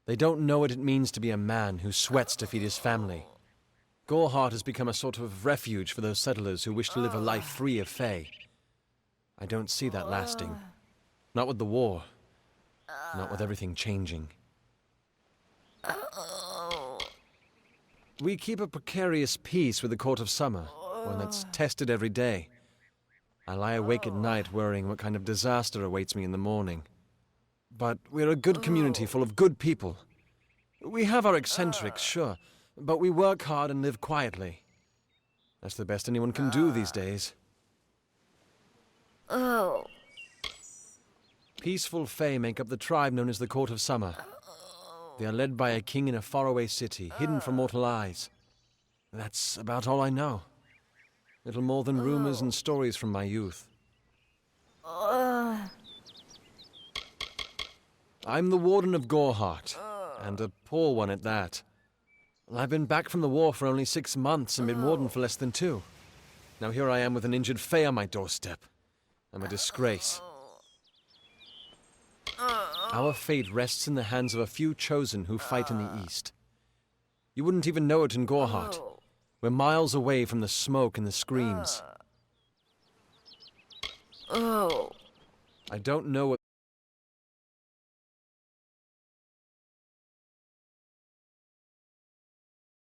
They don't know what it means to be a man who sweats to feed his family. Goreheart has become a sort of refuge for those settlers who wish to live a life free of Fae. I don't see that lasting. Not with the war. Not with everything changing. We keep a precarious peace with the Court of Summer, one that's tested every day. I lie awake at night worrying what kind of disaster awaits me in the morning. But we're a good community full of good people. We have our eccentrics, sure, but we work hard and live quietly. That's the best anyone can do these days. Peaceful Fae make up the tribe known as the Court of Summer. They are led by a king in a faraway city, hidden from mortal eyes. That's about all I know. Little more than rumors and stories from my youth. I'm the Warden of Goreheart, and a poor one at that. I've been back from the war for only 6 months and been Warden for less than 2. Now here I am with an injured Fae on my doorstep. I'm a disgrace. Our fate rests in the hands of a few chosen who fight in the east. You wouldn't even know it in Goreheart. We're miles away from the smoke and the screams. I don't know what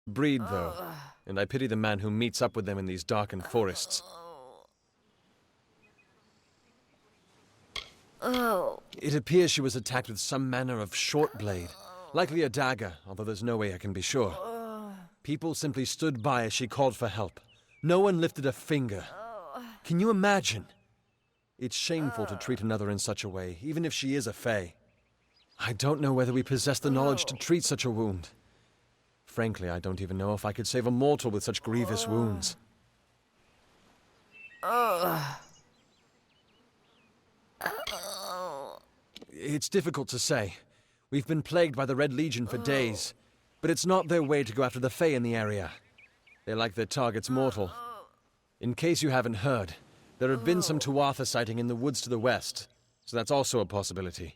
breed, though, and I pity the man who meets up with them in these darkened forests. It appears she was attacked with some manner of short blade, likely a dagger, although there's no way I can be sure. People simply stood by as she called for help. No one lifted a finger. Can you imagine? It's shameful to treat another in such a way, even if she is a fae. I don't know whether we possess the knowledge to treat such a wound. Frankly, I don't even know if I could save a mortal with such grievous wounds. It's difficult to say. We've been plagued by the Red Legion for days, but it's not their way to go after the Fae in the area. They like their targets mortal. In case you haven't heard, there have been some Tuatha sighting in the woods to the west, so that's also a possibility.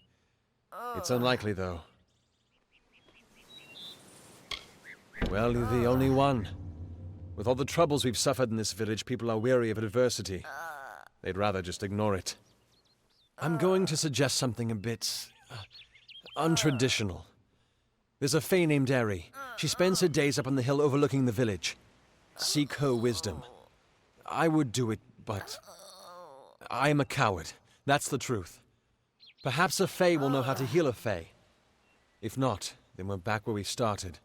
It's unlikely, though. Well, you're the only one. With all the troubles we've suffered in this village, people are weary of adversity. They'd rather just ignore it. I'm going to suggest something a bit untraditional. There's a fae named Eri. She spends her days up on the hill overlooking the village. Seek her wisdom. I would do it, but I am a coward. That's the truth. Perhaps a fae will know how to heal a fae. If not, then we're back where we started.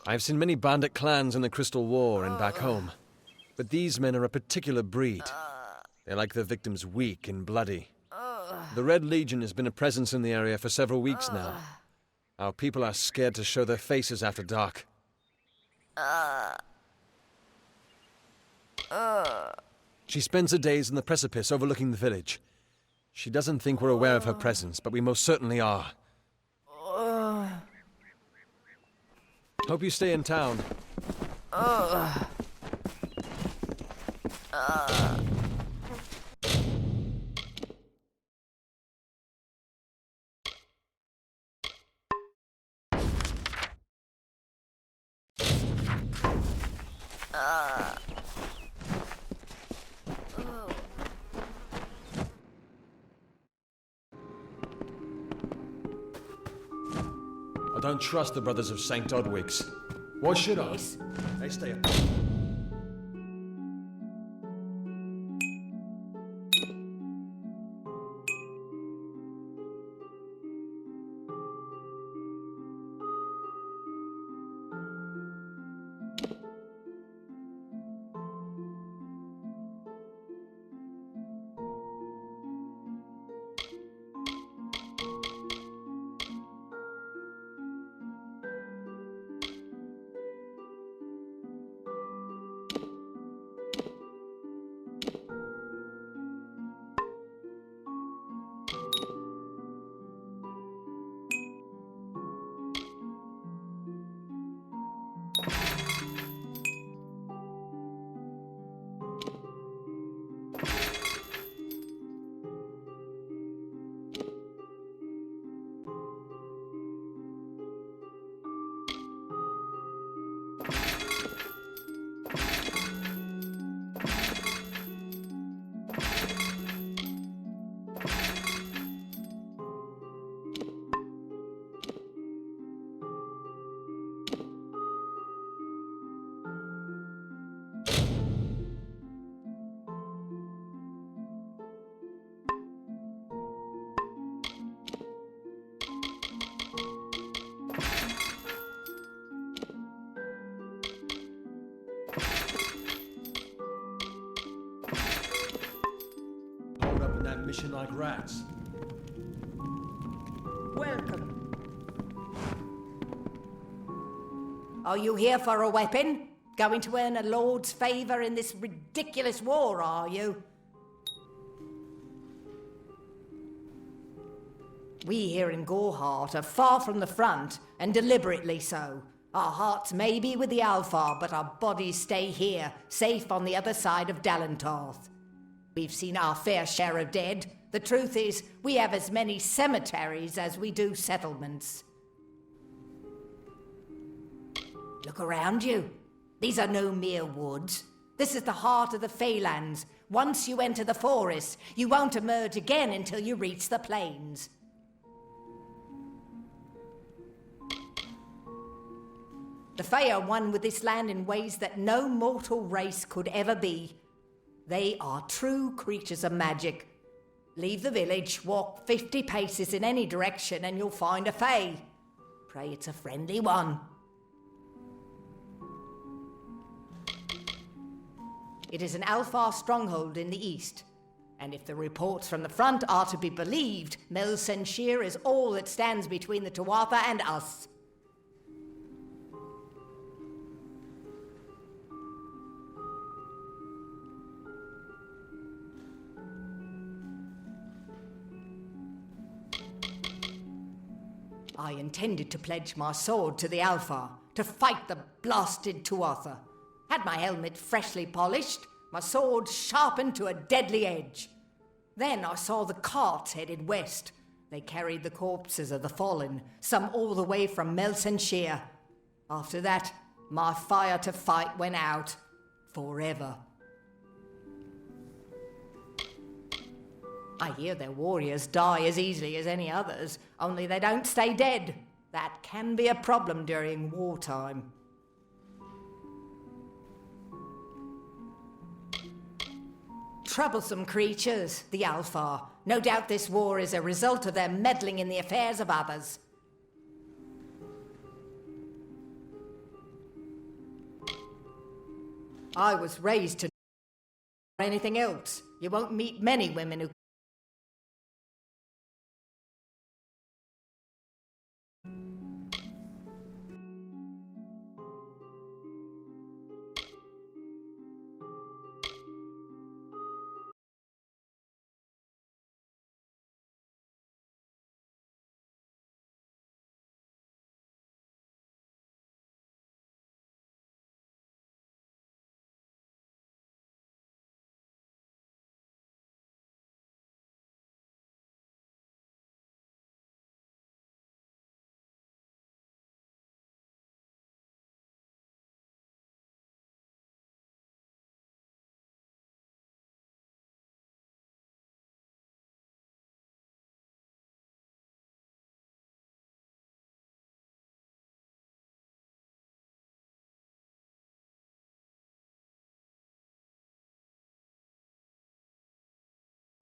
I've seen many bandit clans in the Crystal War and back home, but these men are a particular breed. They like their victims weak and bloody. The Red Legion has been a presence in the area for several weeks now. Our people are scared to show their faces after dark. She spends her days in the precipice overlooking the village. She doesn't think we're aware of her presence, but we most certainly are. Hope you stay in town. I don't trust the Brothers of St. Dodwig's. Why should I? They stay up. Mission like rats. Welcome. Are you here for a weapon? Going to earn a lord's favor in this ridiculous war, are you? We here in Goreheart are far from the front, and deliberately so. Our hearts may be with the Alfar, but our bodies stay here, safe on the other side of Dalentarth. We've seen our fair share of dead. The truth is, we have as many cemeteries as we do settlements. Look around you. These are no mere woods. This is the heart of the Feylands. Once you enter the forest, you won't emerge again until you reach the plains. The Fae are one with this land in ways that no mortal race could ever be. They are true creatures of magic. Leave the village, walk 50 paces in any direction, and you'll find a Fae. Pray it's a friendly one. It is an Alfar stronghold in the east. And if the reports from the front are to be believed, Mel Senshir is all that stands between the Tuatha and us. I intended to pledge my sword to the Alfar, to fight the blasted Tuatha. Had my helmet freshly polished, my sword sharpened to a deadly edge. Then I saw the carts headed west. They carried the corpses of the fallen, some all the way from Melsenshire. After that, my fire to fight went out. Forever. I hear their warriors die as easily as any others, only they don't stay dead. That can be a problem during wartime. Troublesome creatures, the Alfar. No doubt this war is a result of their meddling in the affairs of others. I was raised to anything else. You won't meet many women who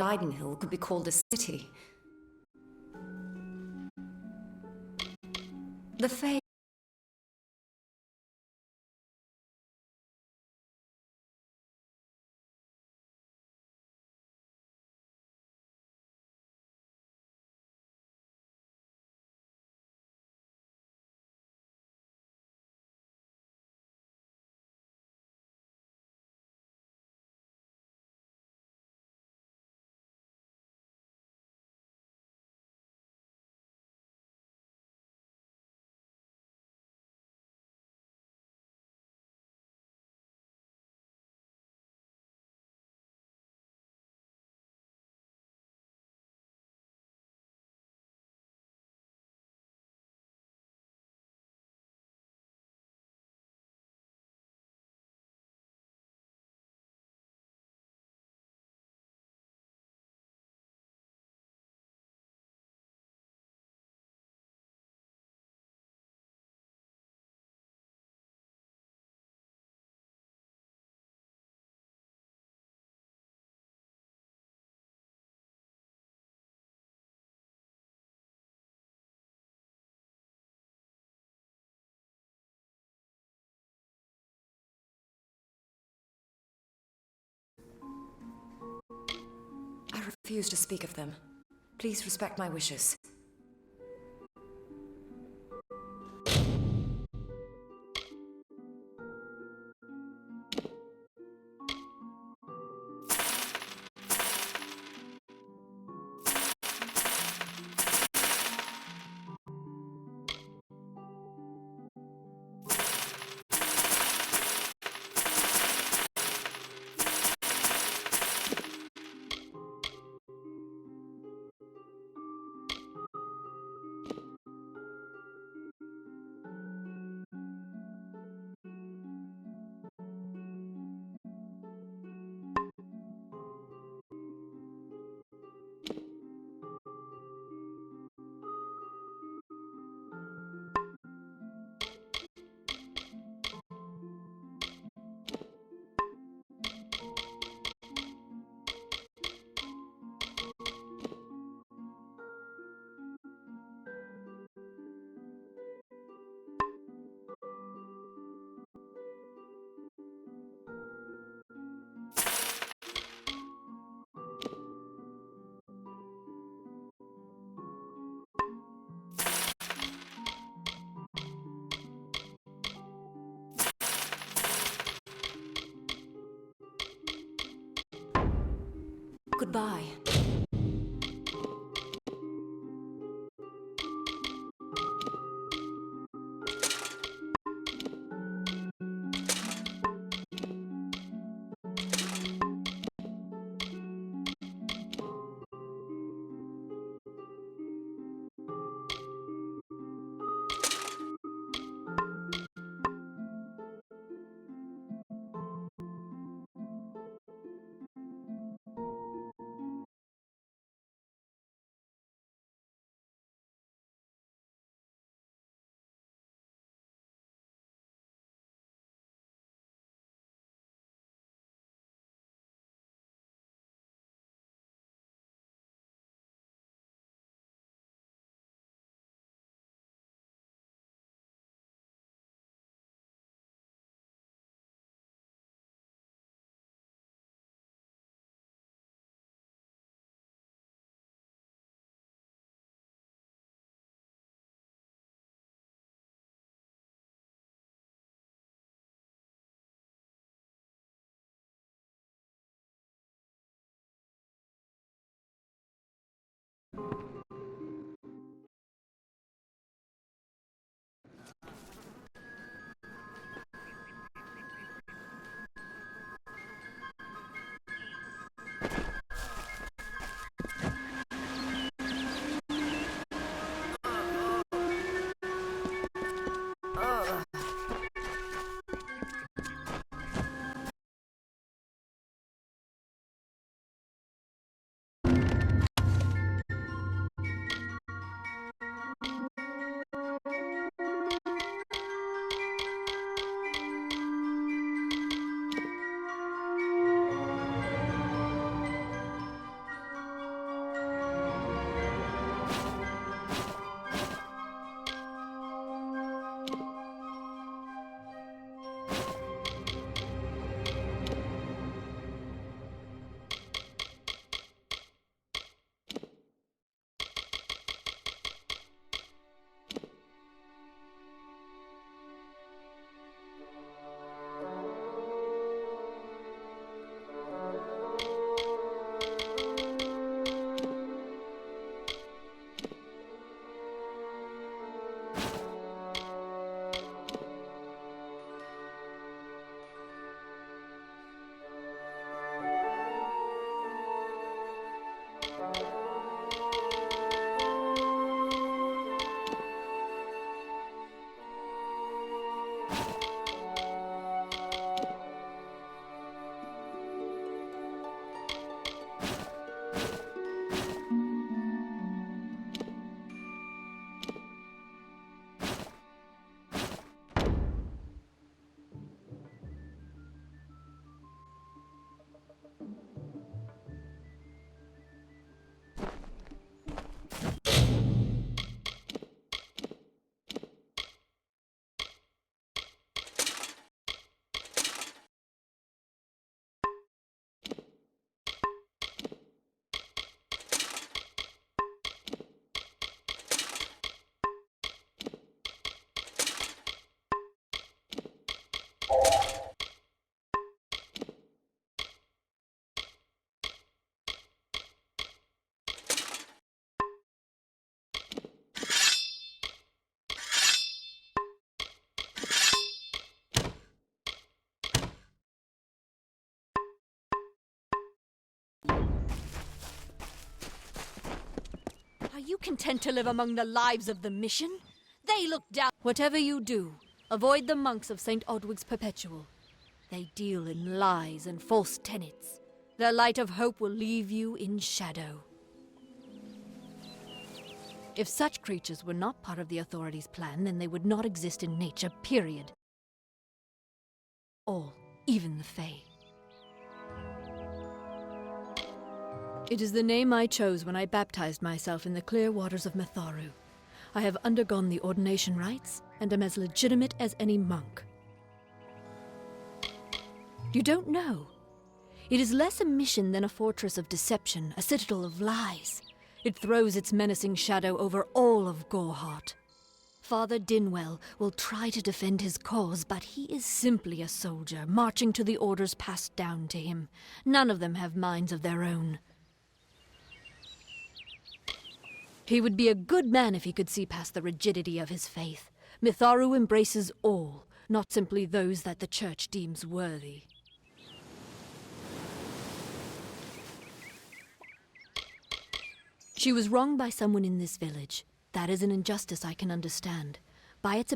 Leidenhill could be called a city. The Fae I refuse to speak of them. Please respect my wishes. Goodbye. Are you content to live among the lives of the mission? They look down. Whatever you do, avoid the monks of St. Odwig's Perpetual. They deal in lies and false tenets. Their light of hope will leave you in shadow. If such creatures were not part of the authorities' plan, then they would not exist in nature, period. All, even the Fae. It is the name I chose when I baptized myself in the clear waters of Matharu. I have undergone the ordination rites, and am as legitimate as any monk. You don't know. It is less a mission than a fortress of deception, a citadel of lies. It throws its menacing shadow over all of Gorehart. Father Dinwell will try to defend his cause, but he is simply a soldier, marching to the orders passed down to him. None of them have minds of their own. He would be a good man if he could see past the rigidity of his faith. Mitharu embraces all, not simply those that the Church deems worthy. She was wronged by someone in this village. That is an injustice I can understand. By its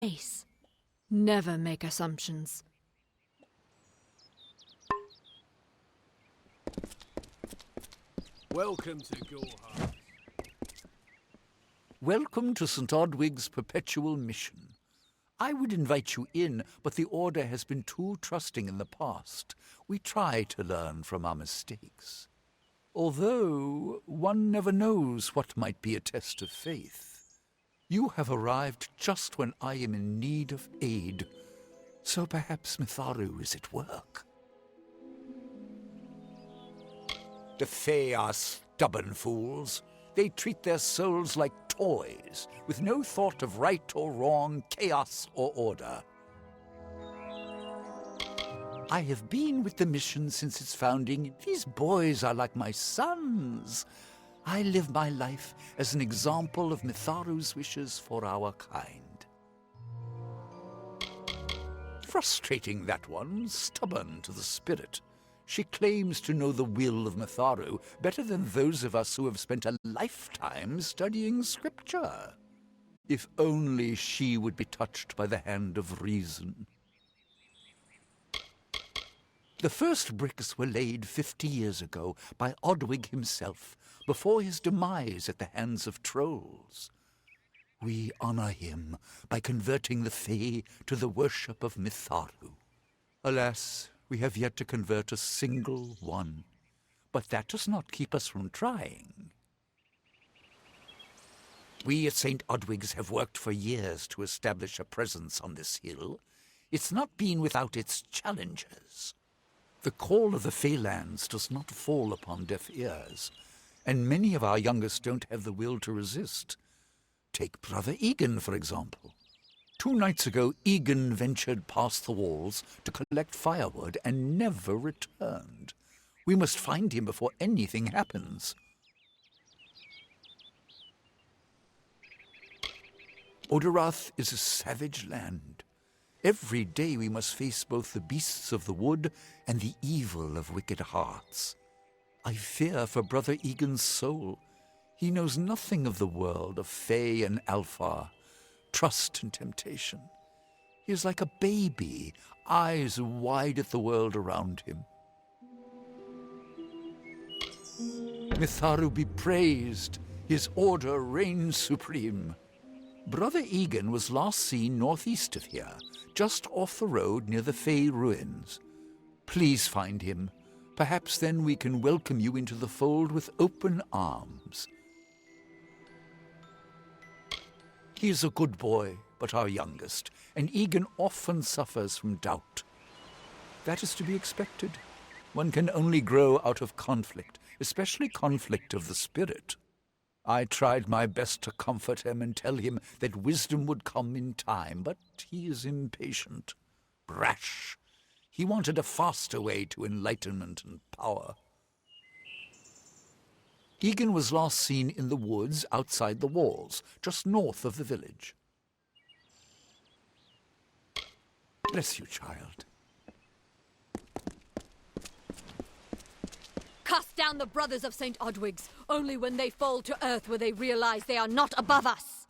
appearance, never make assumptions. Welcome to Gorhart. Welcome to St. Odwig's perpetual mission. I would invite you in, but the Order has been too trusting in the past. We try to learn from our mistakes. Although one never knows what might be a test of faith. You have arrived just when I am in need of aid, so perhaps Mitharu is at work. The Fae are stubborn fools. They treat their souls like toys, with no thought of right or wrong, chaos or order. I have been with the mission since its founding. These boys are like my sons. I live my life as an example of Mitharu's wishes for our kind. Frustrating, that one, stubborn to the spirit. She claims to know the will of Mitharu better than those of us who have spent a lifetime studying scripture. If only she would be touched by the hand of reason. The first bricks were laid 50 years ago by Odwig himself, before his demise at the hands of trolls. We honor him by converting the Fae to the worship of Mitharu. Alas, we have yet to convert a single one, but that does not keep us from trying. We at St. Odwig's have worked for years to establish a presence on this hill. It's not been without its challenges. The call of the Feylands does not fall upon deaf ears, and many of our youngest don't have the will to resist. Take Brother Egan, for example. 2 nights ago, Egan ventured past the walls to collect firewood and never returned. We must find him before anything happens. Odorath is a savage land. Every day we must face both the beasts of the wood and the evil of wicked hearts. I fear for Brother Egan's soul. He knows nothing of the world of Fae and Alpha, trust and temptation. He is like a baby, eyes wide at the world around him. Mitharu be praised, his order reigns supreme. Brother Egan was last seen northeast of here, just off the road near the Fae ruins. Please find him. Perhaps then we can welcome you into the fold with open arms. He is a good boy, but our youngest, and Egan often suffers from doubt. That is to be expected. One can only grow out of conflict, especially conflict of the spirit. I tried my best to comfort him and tell him that wisdom would come in time, but he is impatient, brash. He wanted a faster way to enlightenment and power. Egan was last seen in the woods outside the walls, just north of the village. Bless you, child. Cast down the brothers of St. Odwig's. Only when they fall to earth will they realize they are not above us.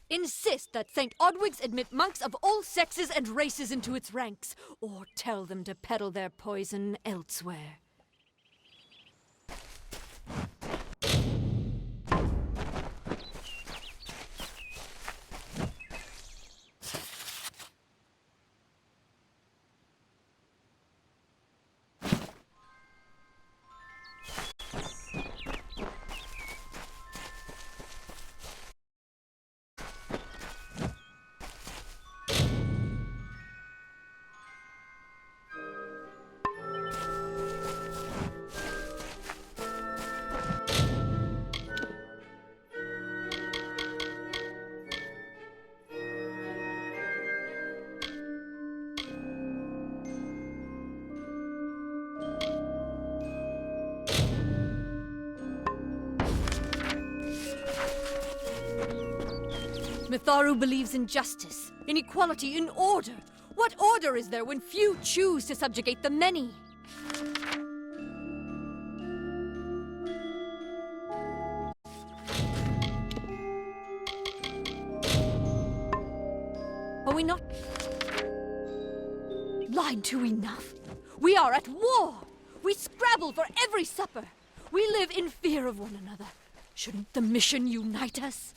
Insist that St. Odwig's admit monks of all sexes and races into its ranks, or tell them to peddle their poison elsewhere. Mitharu believes in justice, in equality, in order. What order is there when few choose to subjugate the many? Are we not lied to enough? We are at war! We scrabble for every supper! We live in fear of one another. Shouldn't the mission unite us?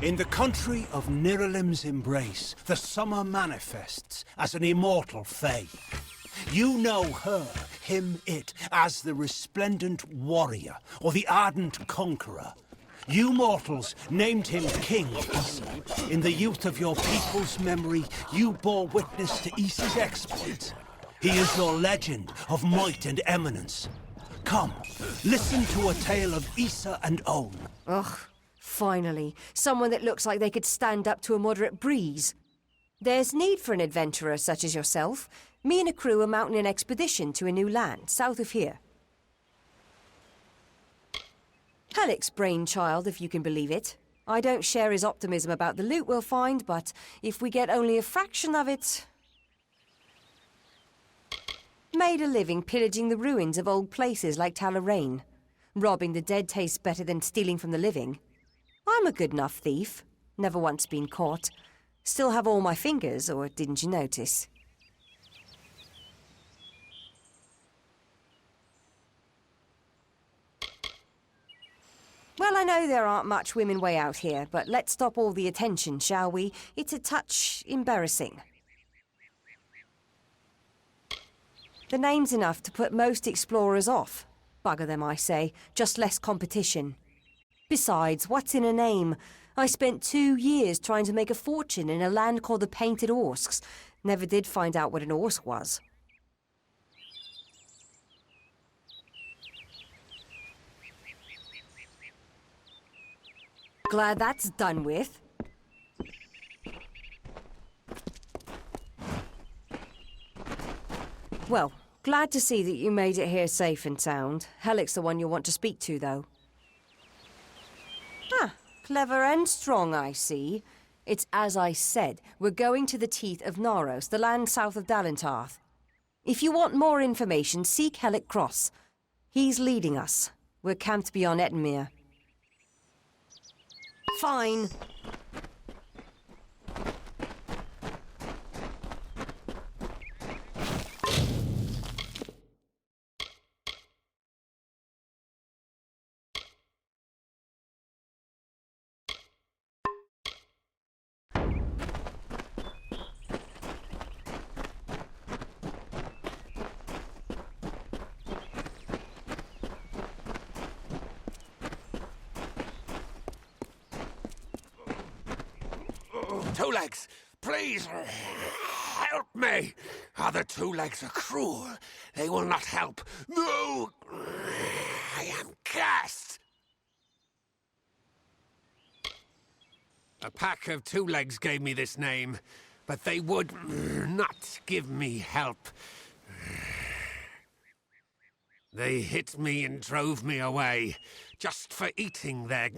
In the country of Niralim's embrace, the summer manifests as an immortal fae. You know her, him, it, as the resplendent warrior, or the ardent conqueror. You mortals named him King Issa. In the youth of your people's memory, you bore witness to Issa's exploits. He is your legend of might and eminence. Come, listen to a tale of Issa and Own. Ugh, finally. Someone that looks like they could stand up to a moderate breeze. There's need for an adventurer such as yourself. Me and a crew are mounting an expedition to a new land, south of here. Halleck's brainchild, if you can believe it. I don't share his optimism about the loot we'll find, but if we get only a fraction of it... Made a living pillaging the ruins of old places like Talarain. Robbing the dead tastes better than stealing from the living. I'm a good enough thief. Never once been caught. Still have all my fingers, or didn't you notice? Well, I know there aren't much women way out here, but let's stop all the attention, shall we? It's a touch embarrassing. The name's enough to put most explorers off. Bugger them, I say. Just less competition. Besides, what's in a name? I spent 2 years trying to make a fortune in a land called the Painted Orsks. Never did find out what an Orsk was. Glad that's done with. Well, glad to see that you made it here safe and sound. Halleck's the one you'll want to speak to, though. Ah, clever and strong, I see. It's as I said, we're going to the teeth of Naros, the land south of Dalentarth. If you want more information, seek Halleck Cross. He's leading us. We're camped beyond Ettenmere. Fine. Tolax, please. help me! Other two legs are cruel. They will not help. No! I am cursed! A pack of two legs gave me this name, but they would not give me help. They hit me and drove me away, just for eating their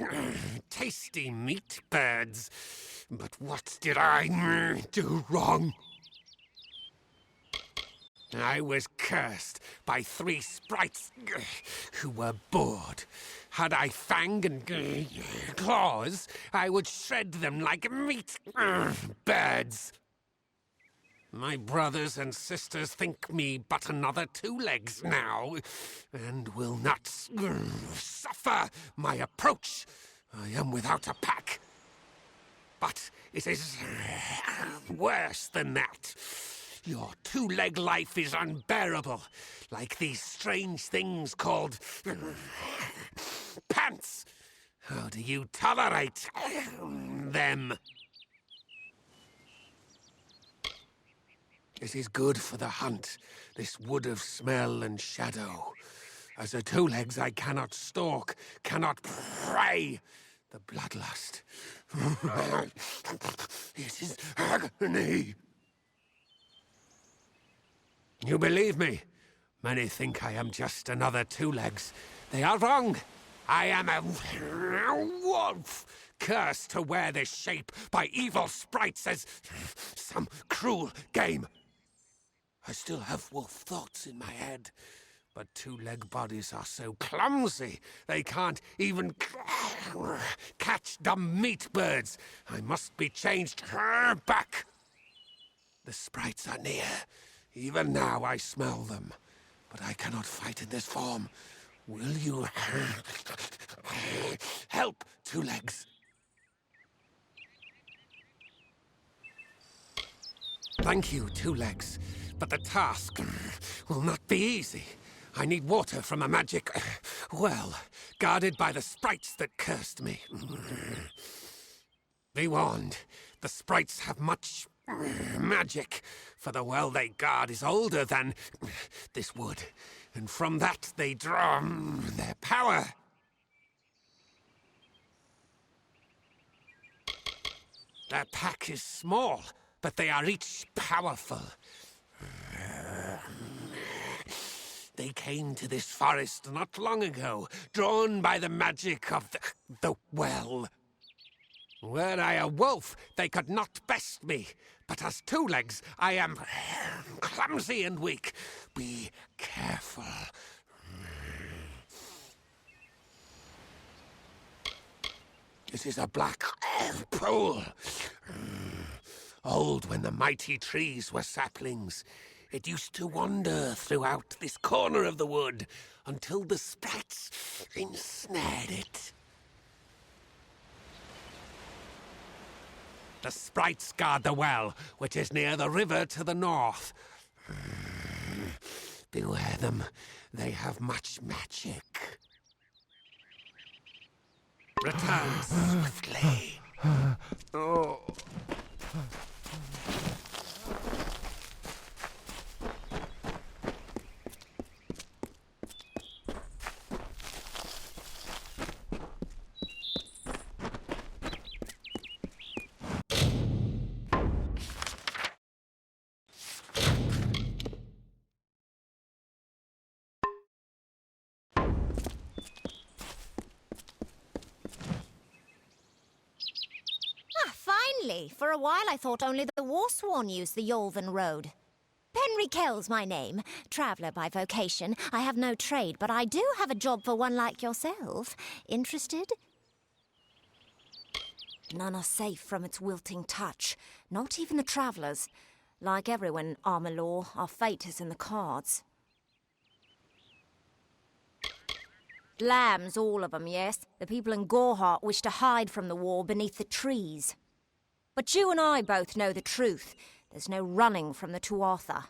tasty meat birds. But what did I do wrong? I was cursed by 3 sprites who were bored. Had I fang and claws, I would shred them like meat birds. My brothers and sisters think me but another 2 legs now, and will not suffer my approach. I am without a pack. But it is worse than that. Your 2-leg life is unbearable, like these strange things called pants. How do you tolerate them? It is good for the hunt, this wood of smell and shadow. As a 2-legs I cannot stalk, cannot prey. The bloodlust. It is agony. You believe me? Many think I am just another 2-legs. They are wrong. I am a wolf, cursed to wear this shape by evil sprites as some cruel game. I still have wolf thoughts in my head, but 2-leg bodies are so clumsy they can't even catch dumb meat birds. I must be changed back. The sprites are near. Even now I smell them, but I cannot fight in this form. Will you help, 2-legs? Thank you, 2-legs, but the task will not be easy. I need water from a magic well, guarded by the sprites that cursed me. Be warned, the sprites have much magic, for the well they guard is older than this wood, and from that they draw their power. Their pack is small, but they are each powerful. They came to this forest not long ago, drawn by the magic of the well. Were I a wolf, they could not best me. But as 2-legs, I am clumsy and weak. Be careful. It is a black pool. Old when the mighty trees were saplings. It used to wander throughout this corner of the wood until the sprites ensnared it. The sprites guard the well, which is near the river to the north. Beware them. They have much magic. Return swiftly. Oh. For a while I thought only the Warsworn used the Yolven Road. Penry Kell's my name, traveller by vocation. I have no trade, but I do have a job for one like yourself. Interested? None are safe from its wilting touch, not even the travellers. Like everyone in Amalur, our fate is in the cards. Lambs, all of them, yes. The people in Gorhart wish to hide from the war beneath the trees. But you and I both know the truth. There's no running from the Tuatha.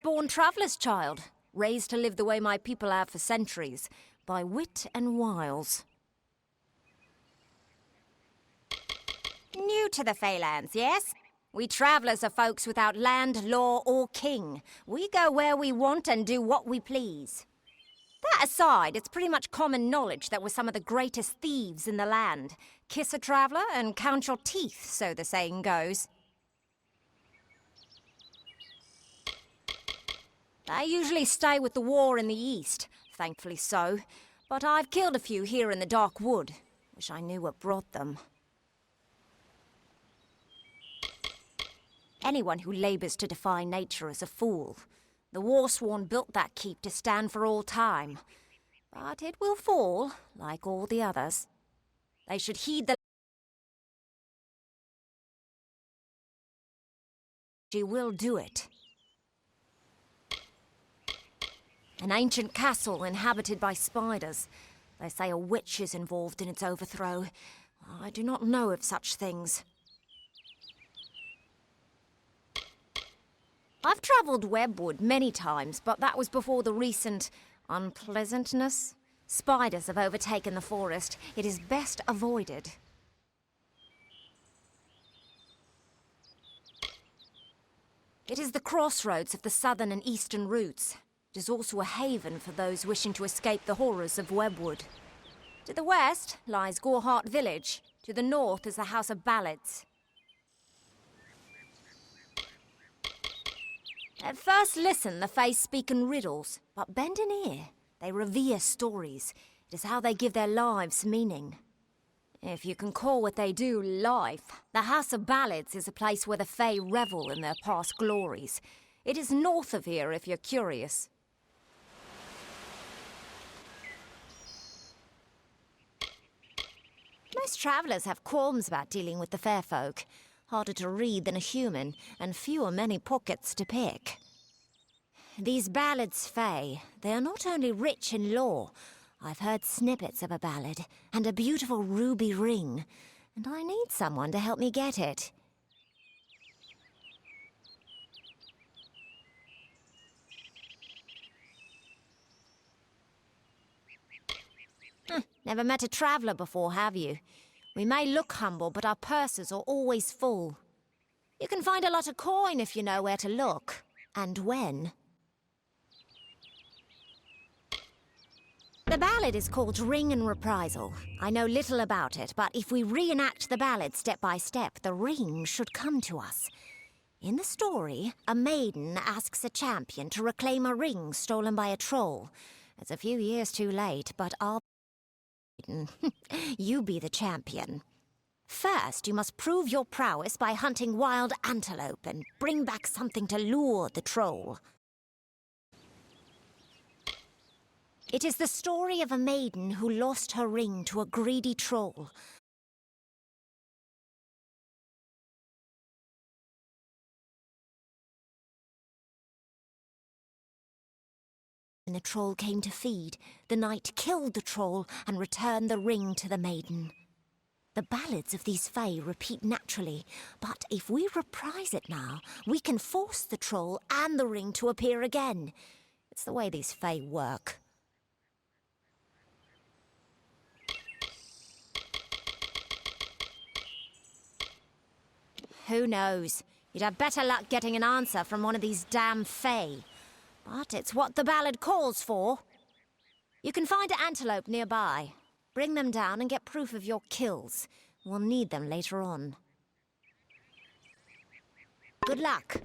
Born traveller's child, raised to live the way my people have for centuries, by wit and wiles. New to the Feylands, yes? We travellers are folks without land, law, or king. We go where we want and do what we please. That aside, it's pretty much common knowledge that we're some of the greatest thieves in the land. Kiss a traveller and count your teeth, so the saying goes. They usually stay with the war in the east, thankfully so. But I've killed a few here in the Dark Wood. Wish I knew what brought them. Anyone who labours to defy nature is a fool. The Warsworn built that keep to stand for all time. But it will fall, like all the others. They should heed the... She will do it. An ancient castle inhabited by spiders. They say a witch is involved in its overthrow. I do not know of such things. I've travelled Webwood many times, but that was before the recent unpleasantness. Spiders have overtaken the forest. It is best avoided. It is the crossroads of the southern and eastern routes. It is also a haven for those wishing to escape the horrors of Webwood. To the west lies Gorehart village. To the north is the House of Ballads. At first listen, the Fae speak in riddles, but bend an ear. They revere stories. It is how they give their lives meaning. If you can call what they do life, the House of Ballads is a place where the Fae revel in their past glories. It is north of here if you're curious. Most travellers have qualms about dealing with the fair folk. Harder to read than a human, and fewer many pockets to pick. These ballads Fae, they are not only rich in lore. I've heard snippets of a ballad, and a beautiful ruby ring, and I need someone to help me get it. Never met a traveller before, have you? We may look humble, but our purses are always full. You can find a lot of coin if you know where to look, and when. The ballad is called Ring and Reprisal. I know little about it, but if we reenact the ballad step by step, the ring should come to us. In the story, a maiden asks a champion to reclaim a ring stolen by a troll. It's a few years too late, but I'll... You be the champion. First, you must prove your prowess by hunting wild antelope and bring back something to lure the troll. It is the story of a maiden who lost her ring to a greedy troll. When the troll came to feed, the knight killed the troll and returned the ring to the maiden. The ballads of these Fae repeat naturally, but if we reprise it now, we can force the troll and the ring to appear again. It's the way these Fae work. Who knows? You'd have better luck getting an answer from one of these damn Fae. But it's what the ballad calls for. You can find an antelope nearby. Bring them down and get proof of your kills. We'll need them later on. Good luck.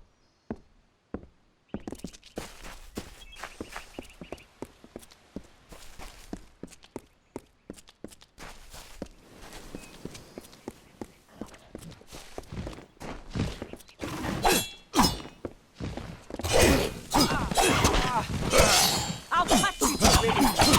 I'll cut you to ribbons.